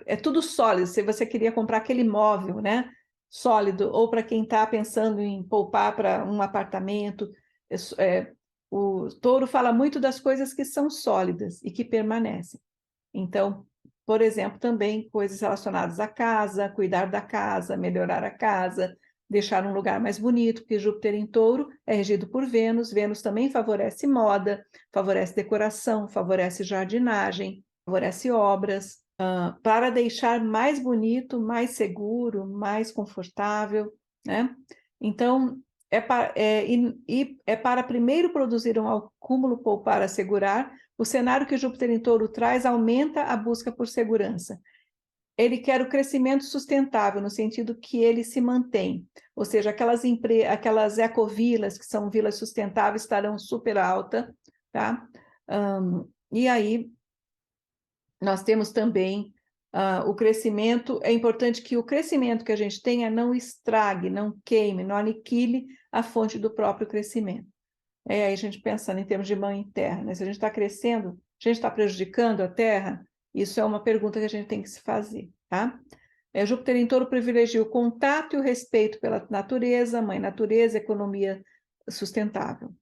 é tudo sólido, se você queria comprar aquele imóvel, né? Sólido, ou para quem está pensando em poupar para um apartamento, o Touro fala muito das coisas que são sólidas e que permanecem. Então, por exemplo, também coisas relacionadas à casa, cuidar da casa, melhorar a casa, deixar um lugar mais bonito, porque Júpiter em Touro é regido por Vênus. Vênus também favorece moda, favorece decoração, favorece jardinagem, favorece obras, para deixar mais bonito, mais seguro, mais confortável, né? Então, é para primeiro produzir um acúmulo, poupar, assegurar. O cenário que Júpiter em Touro traz aumenta a busca por segurança. Ele quer o crescimento sustentável, no sentido que ele se mantém. Ou seja, aquelas ecovilas, que são vilas sustentáveis, estarão super alta, tá? E aí, nós temos também o crescimento. É importante que o crescimento que a gente tenha não estrague, não queime, não aniquile a fonte do próprio crescimento. Aí a gente pensando em termos de mãe terra, né? Se a gente está crescendo, a gente está prejudicando a terra? Isso é uma pergunta que a gente tem que se fazer, tá? Júpiter em Touro privilegia o contato e o respeito pela natureza, mãe natureza, economia sustentável.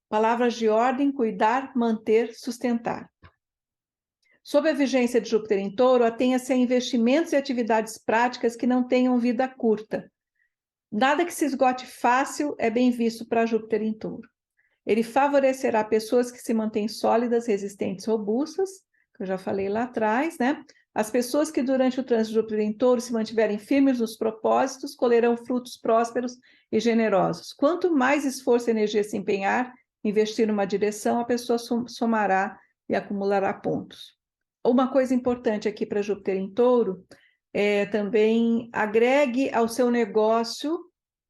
Palavras de ordem: cuidar, manter, sustentar. Sob a vigência de Júpiter em Touro, atenha-se a investimentos e atividades práticas que não tenham vida curta. Nada que se esgote fácil é bem visto para Júpiter em Touro. Ele favorecerá pessoas que se mantêm sólidas, resistentes, robustas, que eu já falei lá atrás, né? As pessoas que durante o trânsito de Júpiter em Touro se mantiverem firmes nos propósitos, colherão frutos prósperos e generosos. Quanto mais esforço e energia se empenhar, investir numa direção, a pessoa somará e acumulará pontos. Uma coisa importante aqui para Júpiter em Touro é também agregue ao seu negócio,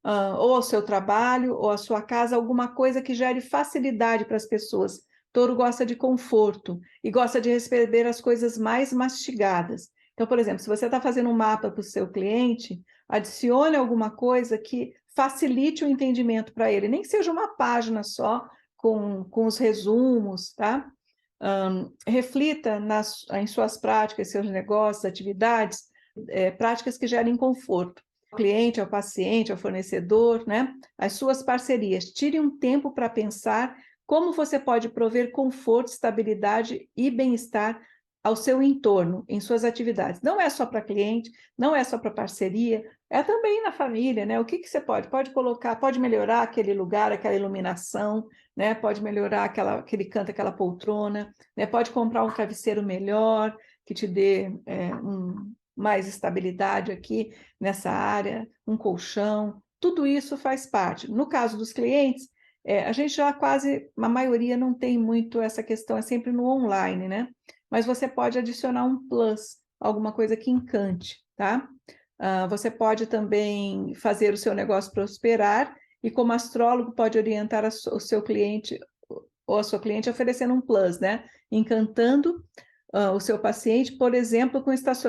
ou ao seu trabalho, ou à sua casa, alguma coisa que gere facilidade para as pessoas. Touro gosta de conforto e gosta de receber as coisas mais mastigadas. Então, por exemplo, se você está fazendo um mapa para o seu cliente, adicione alguma coisa que facilite o entendimento para ele, nem que seja uma página só com os resumos, tá? Reflita em suas práticas, seus negócios, atividades, práticas que gerem conforto. Ao cliente, ao paciente, ao fornecedor, né? As suas parcerias. Tire um tempo para pensar como você pode prover conforto, estabilidade e bem-estar ao seu entorno, em suas atividades. Não é só para cliente, não é só para parceria, é também na família, né? O que você pode? Pode colocar, pode melhorar aquele lugar, aquela iluminação, né? Pode melhorar aquele canto, aquela poltrona, né? Pode comprar um travesseiro melhor, que te dê mais estabilidade aqui nessa área, um colchão, tudo isso faz parte. No caso dos clientes, a gente já quase, a maioria não tem muito essa questão, é sempre no online, né? Mas você pode adicionar um plus, alguma coisa que encante, tá? Você pode também fazer o seu negócio prosperar e, como astrólogo, pode orientar o seu cliente ou a sua cliente oferecendo um plus, né? Encantando o seu paciente, por exemplo,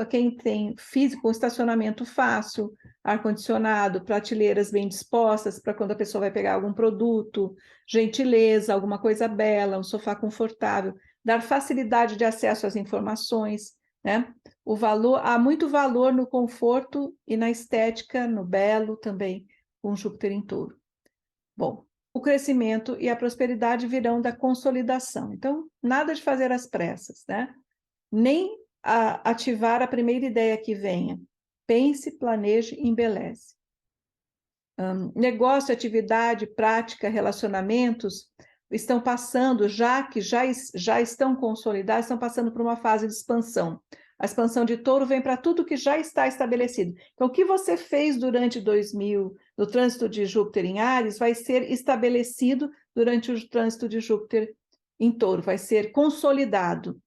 quem tem físico, com estacionamento fácil, ar-condicionado, prateleiras bem dispostas para quando a pessoa vai pegar algum produto, gentileza, alguma coisa bela, um sofá confortável, dar facilidade de acesso às informações, né? Há muito valor no conforto e na estética, no belo também, com Júpiter em Touro. Bom, o crescimento e a prosperidade virão da consolidação. Então, nada de fazer às pressas, né? Nem ativar a primeira ideia que venha. Pense, planeje e embeleze. Negócio, atividade, prática, relacionamentos estão passando, já estão consolidados, estão passando por uma fase de expansão. A expansão de Touro vem para tudo que já está estabelecido. Então, o que você fez durante 2000, no trânsito de Júpiter em Áries, vai ser estabelecido durante o trânsito de Júpiter em Touro, vai ser consolidado.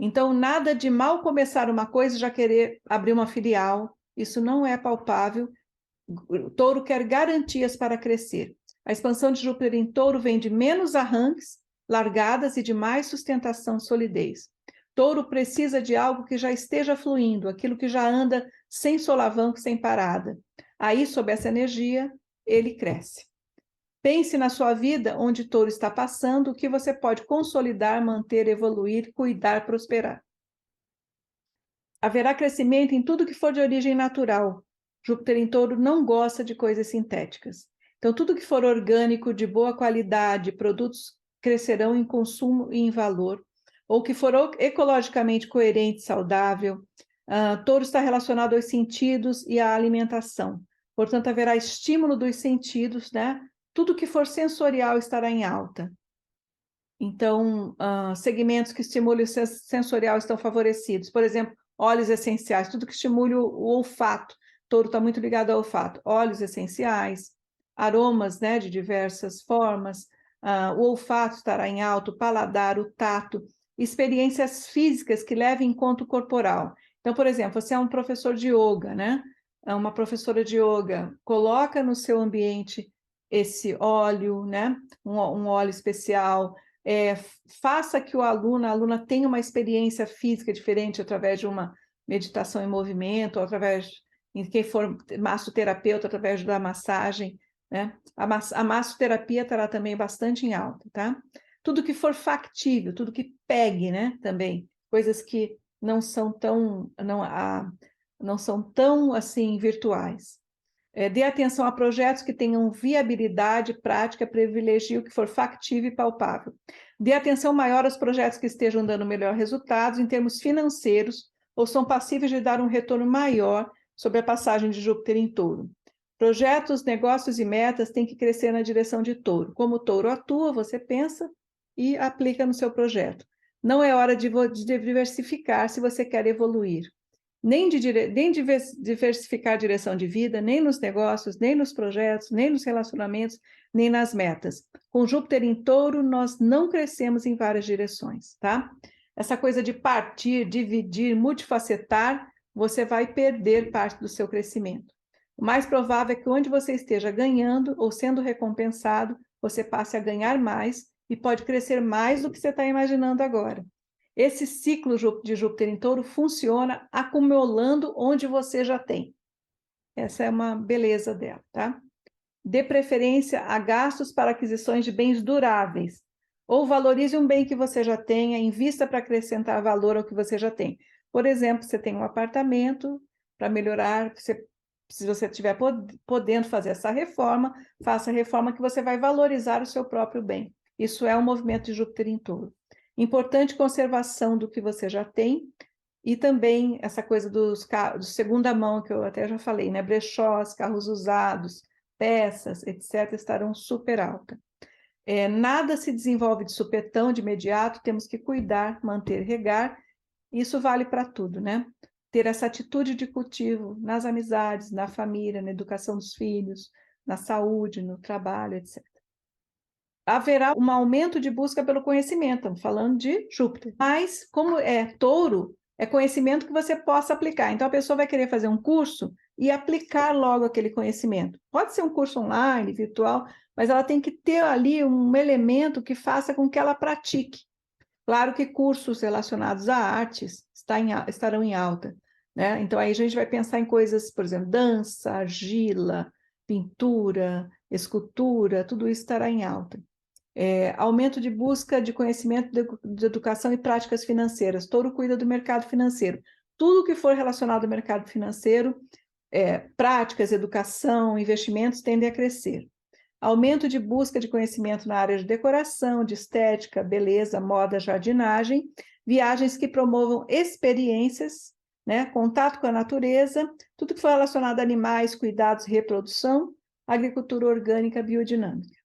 Então, nada de mal começar uma coisa e já querer abrir uma filial, isso não é palpável. O Touro quer garantias para crescer. A expansão de Júpiter em Touro vem de menos arranques, largadas e de mais sustentação, solidez. Touro precisa de algo que já esteja fluindo, aquilo que já anda sem solavanco, sem parada. Aí, sob essa energia, ele cresce. Pense na sua vida, onde Touro está passando, o que você pode consolidar, manter, evoluir, cuidar, prosperar. Haverá crescimento em tudo que for de origem natural. Júpiter em Touro não gosta de coisas sintéticas. Então, tudo que for orgânico, de boa qualidade, produtos crescerão em consumo e em valor, ou que for ecologicamente coerente, saudável. Touro está relacionado aos sentidos e à alimentação. Portanto, haverá estímulo dos sentidos, né? Tudo que for sensorial estará em alta. Então, segmentos que estimulem o sensorial estão favorecidos. Por exemplo, óleos essenciais, tudo que estimule o olfato. Touro está muito ligado ao olfato. Óleos essenciais, aromas, né, de diversas formas. O olfato estará em alto, o paladar, o tato. Experiências físicas que levem em conta o corporal. Então, por exemplo, você é um professor de yoga, né? É uma professora de yoga. Coloca no seu ambiente esse óleo, né? Um óleo especial. Faça que a aluna tenha uma experiência física diferente através de uma meditação em movimento, ou através, em quem for massoterapeuta, através da massagem, né? A massoterapia estará também bastante em alta, tá? Tudo que for factível, tudo que pegue, né? Também, coisas que não são tão... não são tão assim virtuais. Dê atenção a projetos que tenham viabilidade prática, privilegie o que for factível e palpável. Dê atenção maior aos projetos que estejam dando melhor resultados em termos financeiros ou são passíveis de dar um retorno maior sobre a passagem de Júpiter em Touro. Projetos, negócios e metas têm que crescer na direção de Touro. Como o Touro atua, você pensa e aplica no seu projeto. Não é hora de diversificar se você quer evoluir. Nem diversificar a direção de vida, nem nos negócios, nem nos projetos, nem nos relacionamentos, nem nas metas. Com Júpiter em Touro, nós não crescemos em várias direções, tá? Essa coisa de partir, dividir, multifacetar, você vai perder parte do seu crescimento. O mais provável é que onde você esteja ganhando ou sendo recompensado, você passe a ganhar mais e pode crescer mais do que você está imaginando agora. Esse ciclo de Júpiter em Touro funciona acumulando onde você já tem. Essa é uma beleza dela, tá? Dê preferência a gastos para aquisições de bens duráveis. Ou valorize um bem que você já tenha, invista para acrescentar valor ao que você já tem. Por exemplo, você tem um apartamento para melhorar, se você estiver podendo fazer essa reforma, faça a reforma que você vai valorizar o seu próprio bem. Isso é um movimento de Júpiter em Touro. Importante conservação do que você já tem e também essa coisa dos carros de segunda mão, que eu até já falei, né? Brechós, carros usados, peças, etc., estarão super alta. Nada se desenvolve de supetão, de imediato, temos que cuidar, manter, regar. Isso vale para tudo, né? Ter essa atitude de cultivo nas amizades, na família, na educação dos filhos, na saúde, no trabalho, etc. Haverá um aumento de busca pelo conhecimento, estamos falando de Júpiter. Mas, como é Touro, é conhecimento que você possa aplicar. Então, a pessoa vai querer fazer um curso e aplicar logo aquele conhecimento. Pode ser um curso online, virtual, mas ela tem que ter ali um elemento que faça com que ela pratique. Claro que cursos relacionados a artes estarão em alta, né? Então, aí a gente vai pensar em coisas, por exemplo, dança, argila, pintura, escultura, tudo isso estará em alta. Aumento de busca de conhecimento de educação e práticas financeiras. Touro cuida do mercado financeiro. Tudo que for relacionado ao mercado financeiro, práticas, educação, investimentos tendem a crescer. Aumento de busca de conhecimento na área de decoração, de estética, beleza, moda, jardinagem, viagens que promovam experiências, né, contato com a natureza, tudo que for relacionado a animais, cuidados, reprodução, agricultura orgânica, biodinâmica.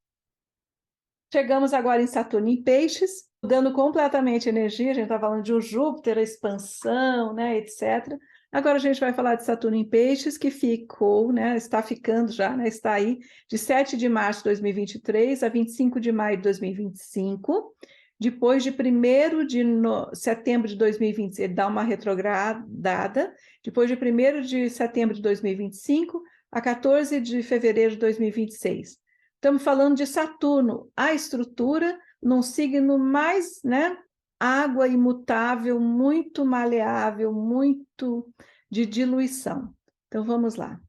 Chegamos agora em Saturno em Peixes, mudando completamente a energia, a gente está falando de um Júpiter, a expansão, né, etc. Agora a gente vai falar de Saturno em Peixes, que ficou, né, está ficando já, né, está aí, de 7 de março de 2023 a 25 de maio de 2025. Depois de 1º de setembro de 2020, ele dá uma retrogradada. Depois de 1º de setembro de 2025 a 14 de fevereiro de 2026. Estamos falando de Saturno, a estrutura num signo mais, né, água imutável, muito maleável, muito de diluição. Então, vamos lá.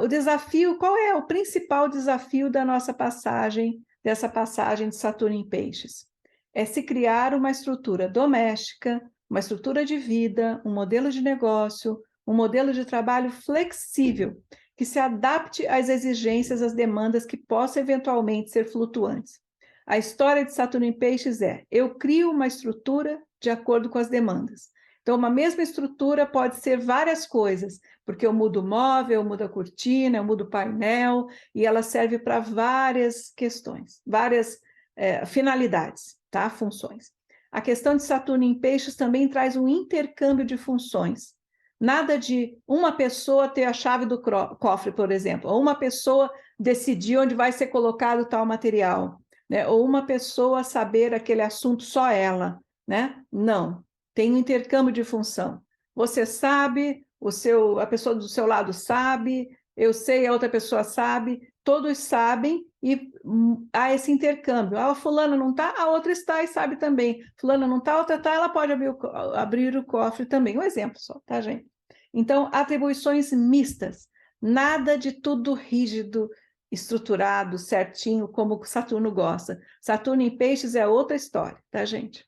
O desafio, qual é o principal desafio da nossa passagem, dessa passagem de Saturno em Peixes? É se criar uma estrutura doméstica, uma estrutura de vida, um modelo de negócio, um modelo de trabalho flexível, que se adapte às exigências, às demandas que possam eventualmente ser flutuantes. A história de Saturno em Peixes eu crio uma estrutura de acordo com as demandas. Então, uma mesma estrutura pode ser várias coisas, porque eu mudo o móvel, eu mudo a cortina, eu mudo o painel, e ela serve para várias questões, várias finalidades, tá? Funções. A questão de Saturno em Peixes também traz um intercâmbio de funções. Nada de uma pessoa ter a chave do cofre, por exemplo, ou uma pessoa decidir onde vai ser colocado tal material, né? Ou uma pessoa saber aquele assunto só ela, né? Não, tem um intercâmbio de função. Você sabe, a pessoa do seu lado sabe, eu sei, a outra pessoa sabe, todos sabem e há esse intercâmbio. A fulana não está, a outra está e sabe também. Fulana não está, a outra está, ela pode abrir o cofre também. Um exemplo só, tá, gente? Então, atribuições mistas. Nada de tudo rígido, estruturado, certinho, como Saturno gosta. Saturno em Peixes é outra história, tá, gente?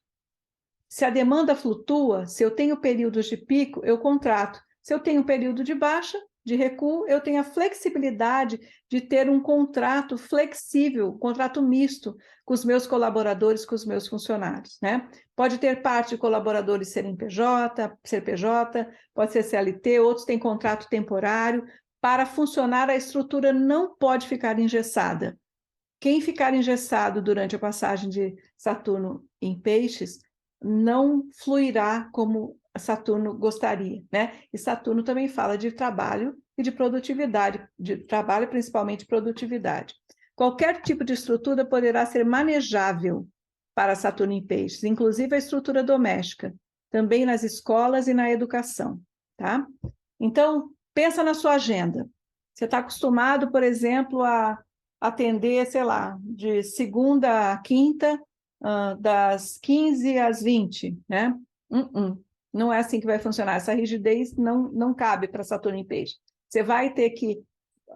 Se a demanda flutua, se eu tenho períodos de pico, eu contrato. Se eu tenho um período de baixa, de recuo, eu tenho a flexibilidade de ter um contrato flexível, um contrato misto com os meus colaboradores, com os meus funcionários, né? Pode ter parte de colaboradores serem PJ, CPJ, pode ser CLT, outros têm contrato temporário. Para funcionar, a estrutura não pode ficar engessada. Quem ficar engessado durante a passagem de Saturno em Peixes não fluirá como Saturno gostaria, né? E Saturno também fala de trabalho e de produtividade, de trabalho principalmente produtividade. Qualquer tipo de estrutura poderá ser manejável para Saturno em Peixes, inclusive a estrutura doméstica, também nas escolas e na educação, tá? Então, pensa na sua agenda. Você está acostumado, por exemplo, a atender, sei lá, de segunda a quinta, das 15 às 20, né? Não é assim que vai funcionar. Essa rigidez não cabe para Saturno em Peixe. Você vai ter que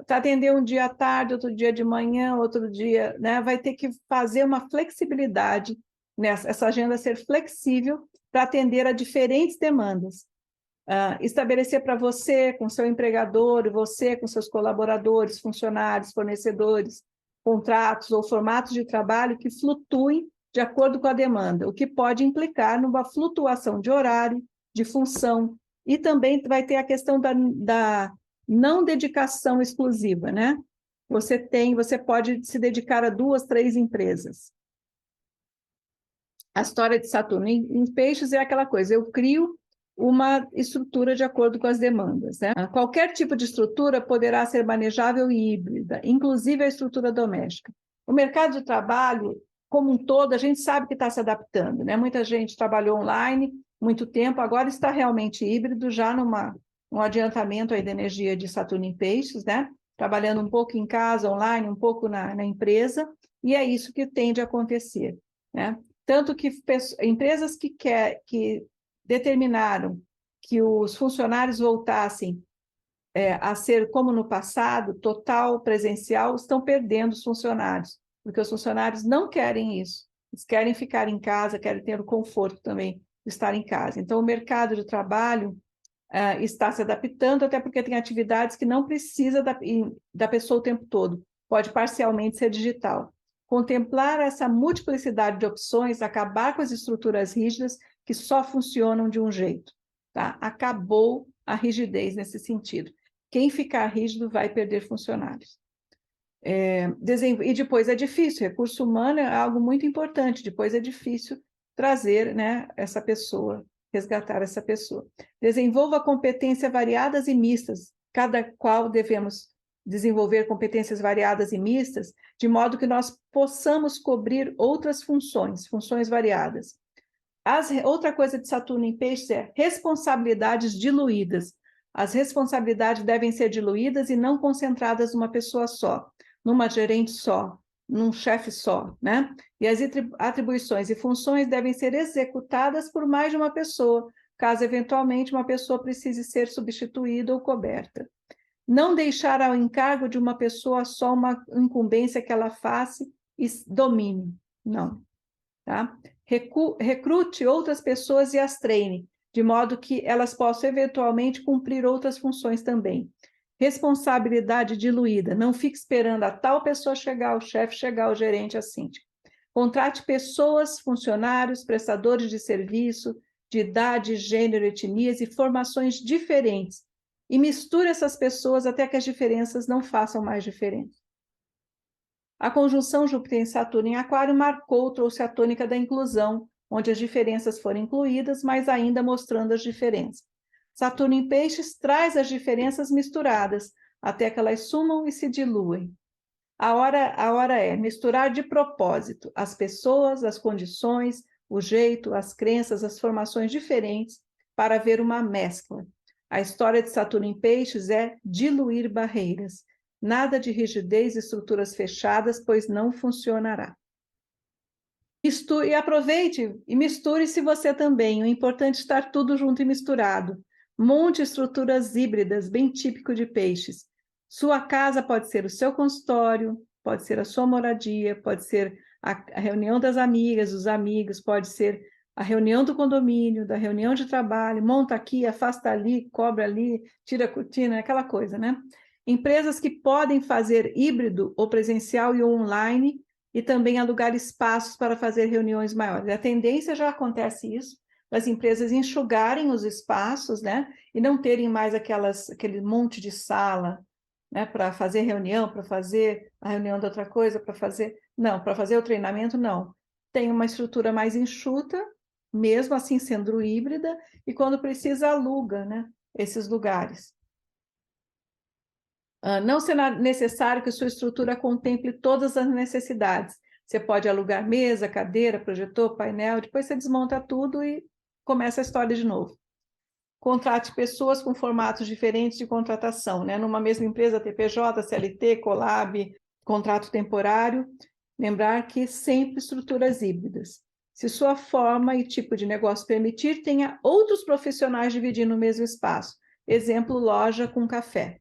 atender um dia à tarde, outro dia de manhã, outro dia, né? Vai ter que fazer uma flexibilidade nessa, essa agenda ser flexível para atender a diferentes demandas. Estabelecer para você, com seu empregador, você com seus colaboradores, funcionários, fornecedores, contratos ou formatos de trabalho que flutuem de acordo com a demanda, o que pode implicar numa flutuação de horário, de função, e também vai ter a questão da não dedicação exclusiva, né? Você pode se dedicar a 2, 3 empresas. A história de Saturno em Peixes é aquela coisa, eu crio uma estrutura de acordo com as demandas, né? Qualquer tipo de estrutura poderá ser manejável e híbrida, inclusive a estrutura doméstica. O mercado de trabalho, como um todo, a gente sabe que está se adaptando, né? Muita gente trabalhou online muito tempo, agora está realmente híbrido, já um adiantamento aí da energia de Saturno em Peixes, né? Trabalhando um pouco em casa, online, um pouco na empresa, e é isso que tende a acontecer, né? Tanto que empresas que determinaram que os funcionários voltassem a ser como no passado, total presencial, estão perdendo os funcionários, porque os funcionários não querem isso. Eles querem ficar em casa, querem ter o conforto também de estar em casa. Então, o mercado de trabalho está se adaptando, até porque tem atividades que não precisa da pessoa o tempo todo, pode parcialmente ser digital. Contemplar essa multiplicidade de opções, acabar com as estruturas rígidas que só funcionam de um jeito, tá? Acabou a rigidez nesse sentido. Quem ficar rígido vai perder funcionários. E depois é difícil, recurso humano é algo muito importante, depois é difícil trazer, né, essa pessoa, resgatar essa pessoa. Desenvolva competências variadas e mistas, cada qual devemos desenvolver competências variadas e mistas, de modo que nós possamos cobrir outras funções variadas. Outra coisa de Saturno em Peixes é responsabilidades diluídas. As responsabilidades devem ser diluídas e não concentradas numa pessoa só, numa gerente só, num chefe só, né? E as atribuições e funções devem ser executadas por mais de uma pessoa, caso eventualmente uma pessoa precise ser substituída ou coberta. Não deixar ao encargo de uma pessoa só uma incumbência que ela faça e domine, não, tá? Recrute outras pessoas e as treine, de modo que elas possam eventualmente cumprir outras funções também. Responsabilidade diluída, não fique esperando a tal pessoa chegar, o chefe chegar, o gerente, a síndica. Contrate pessoas, funcionários, prestadores de serviço, de idade, gênero, etnias e formações diferentes, e misture essas pessoas até que as diferenças não façam mais diferença. A conjunção Júpiter em Saturno em Aquário trouxe a tônica da inclusão, onde as diferenças foram incluídas, mas ainda mostrando as diferenças. Saturno em Peixes traz as diferenças misturadas, até que elas sumam e se diluem. A hora é misturar de propósito as pessoas, as condições, o jeito, as crenças, as formações diferentes, para ver uma mescla. A história de Saturno em Peixes é diluir barreiras. Nada de rigidez e estruturas fechadas, pois não funcionará. E aproveite e misture-se você também. O importante é estar tudo junto e misturado. Monte estruturas híbridas, bem típico de Peixes. Sua casa pode ser o seu consultório, pode ser a sua moradia, pode ser a reunião das amigas, dos amigos, pode ser A reunião do condomínio, da reunião de trabalho, monta aqui, afasta ali, cobra ali, tira a cortina, aquela coisa, né? Empresas que podem fazer híbrido ou presencial e online e também alugar espaços para fazer reuniões maiores. A tendência já acontece isso, as empresas enxugarem os espaços, né? E não terem mais aquele monte de sala, né? Para fazer reunião, para fazer a reunião de outra coisa, para fazer... Não, para fazer o treinamento, não. Tem uma estrutura mais enxuta, mesmo assim sendo híbrida, e quando precisa, aluga, né? Esses lugares. Não será necessário que sua estrutura contemple todas as necessidades. Você pode alugar mesa, cadeira, projetor, painel, depois você desmonta tudo e começa a história de novo. Contrate pessoas com formatos diferentes de contratação, né? Numa mesma empresa, TPJ, CLT, Colab, contrato temporário. Lembrar que sempre estruturas híbridas. Se sua forma e tipo de negócio permitir, tenha outros profissionais dividindo o mesmo espaço. Exemplo, loja com café.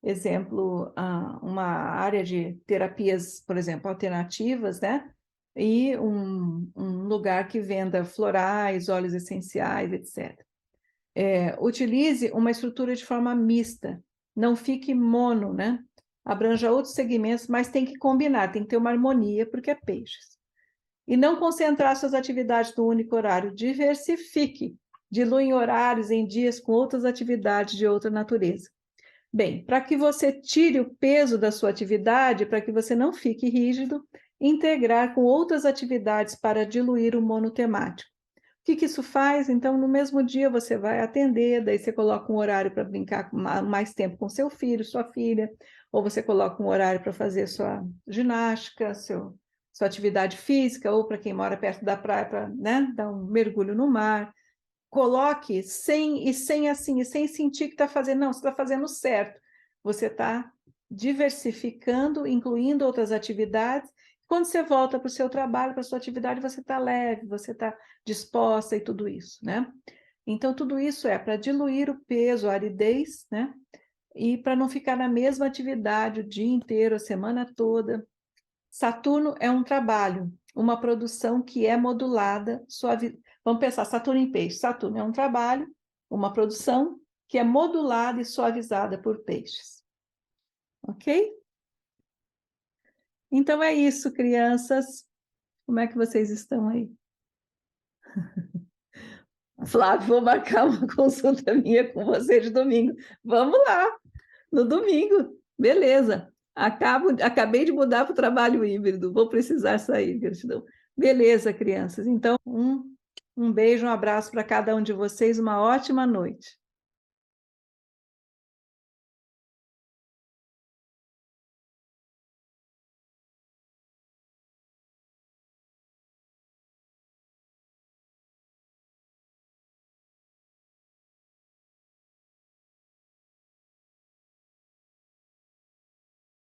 Exemplo, uma área de terapias, por exemplo, alternativas, né? E um lugar que venda florais, óleos essenciais, etc. Utilize uma estrutura de forma mista, não fique mono, né? Abranja outros segmentos, mas tem que combinar, tem que ter uma harmonia, porque é peixes. E não concentrar suas atividades no único horário, diversifique, dilui em horários, em dias com outras atividades de outra natureza. Bem, para que você tire o peso da sua atividade, para que você não fique rígido, integrar com outras atividades para diluir o monotemático. O que isso faz? Então, no mesmo dia você vai atender, daí você coloca um horário para brincar mais tempo com seu filho, sua filha, ou você coloca um horário para fazer sua ginástica, sua atividade física, ou para quem mora perto da praia, para, né, dar um mergulho no mar. Coloque sem sentir que está fazendo, não, você está fazendo certo. Você está diversificando, incluindo outras atividades. Quando você volta para o seu trabalho, para a sua atividade, você está leve, você está disposta e tudo isso, né? Então, tudo isso é para diluir o peso, a aridez, né? E para não ficar na mesma atividade o dia inteiro, a semana toda. Saturno é um trabalho, uma produção que é modulada, Vamos pensar, Saturno em peixe. Saturno é um trabalho, uma produção que é modulada e suavizada por peixes. Ok? Então é isso, crianças. Como é que vocês estão aí? Flávio, vou marcar uma consulta minha com você de domingo. Vamos lá, no domingo. Beleza. Acabei de mudar para o trabalho híbrido. Vou precisar sair, gratidão. Beleza, crianças. Então, um beijo, um abraço para cada um de vocês. Uma ótima noite.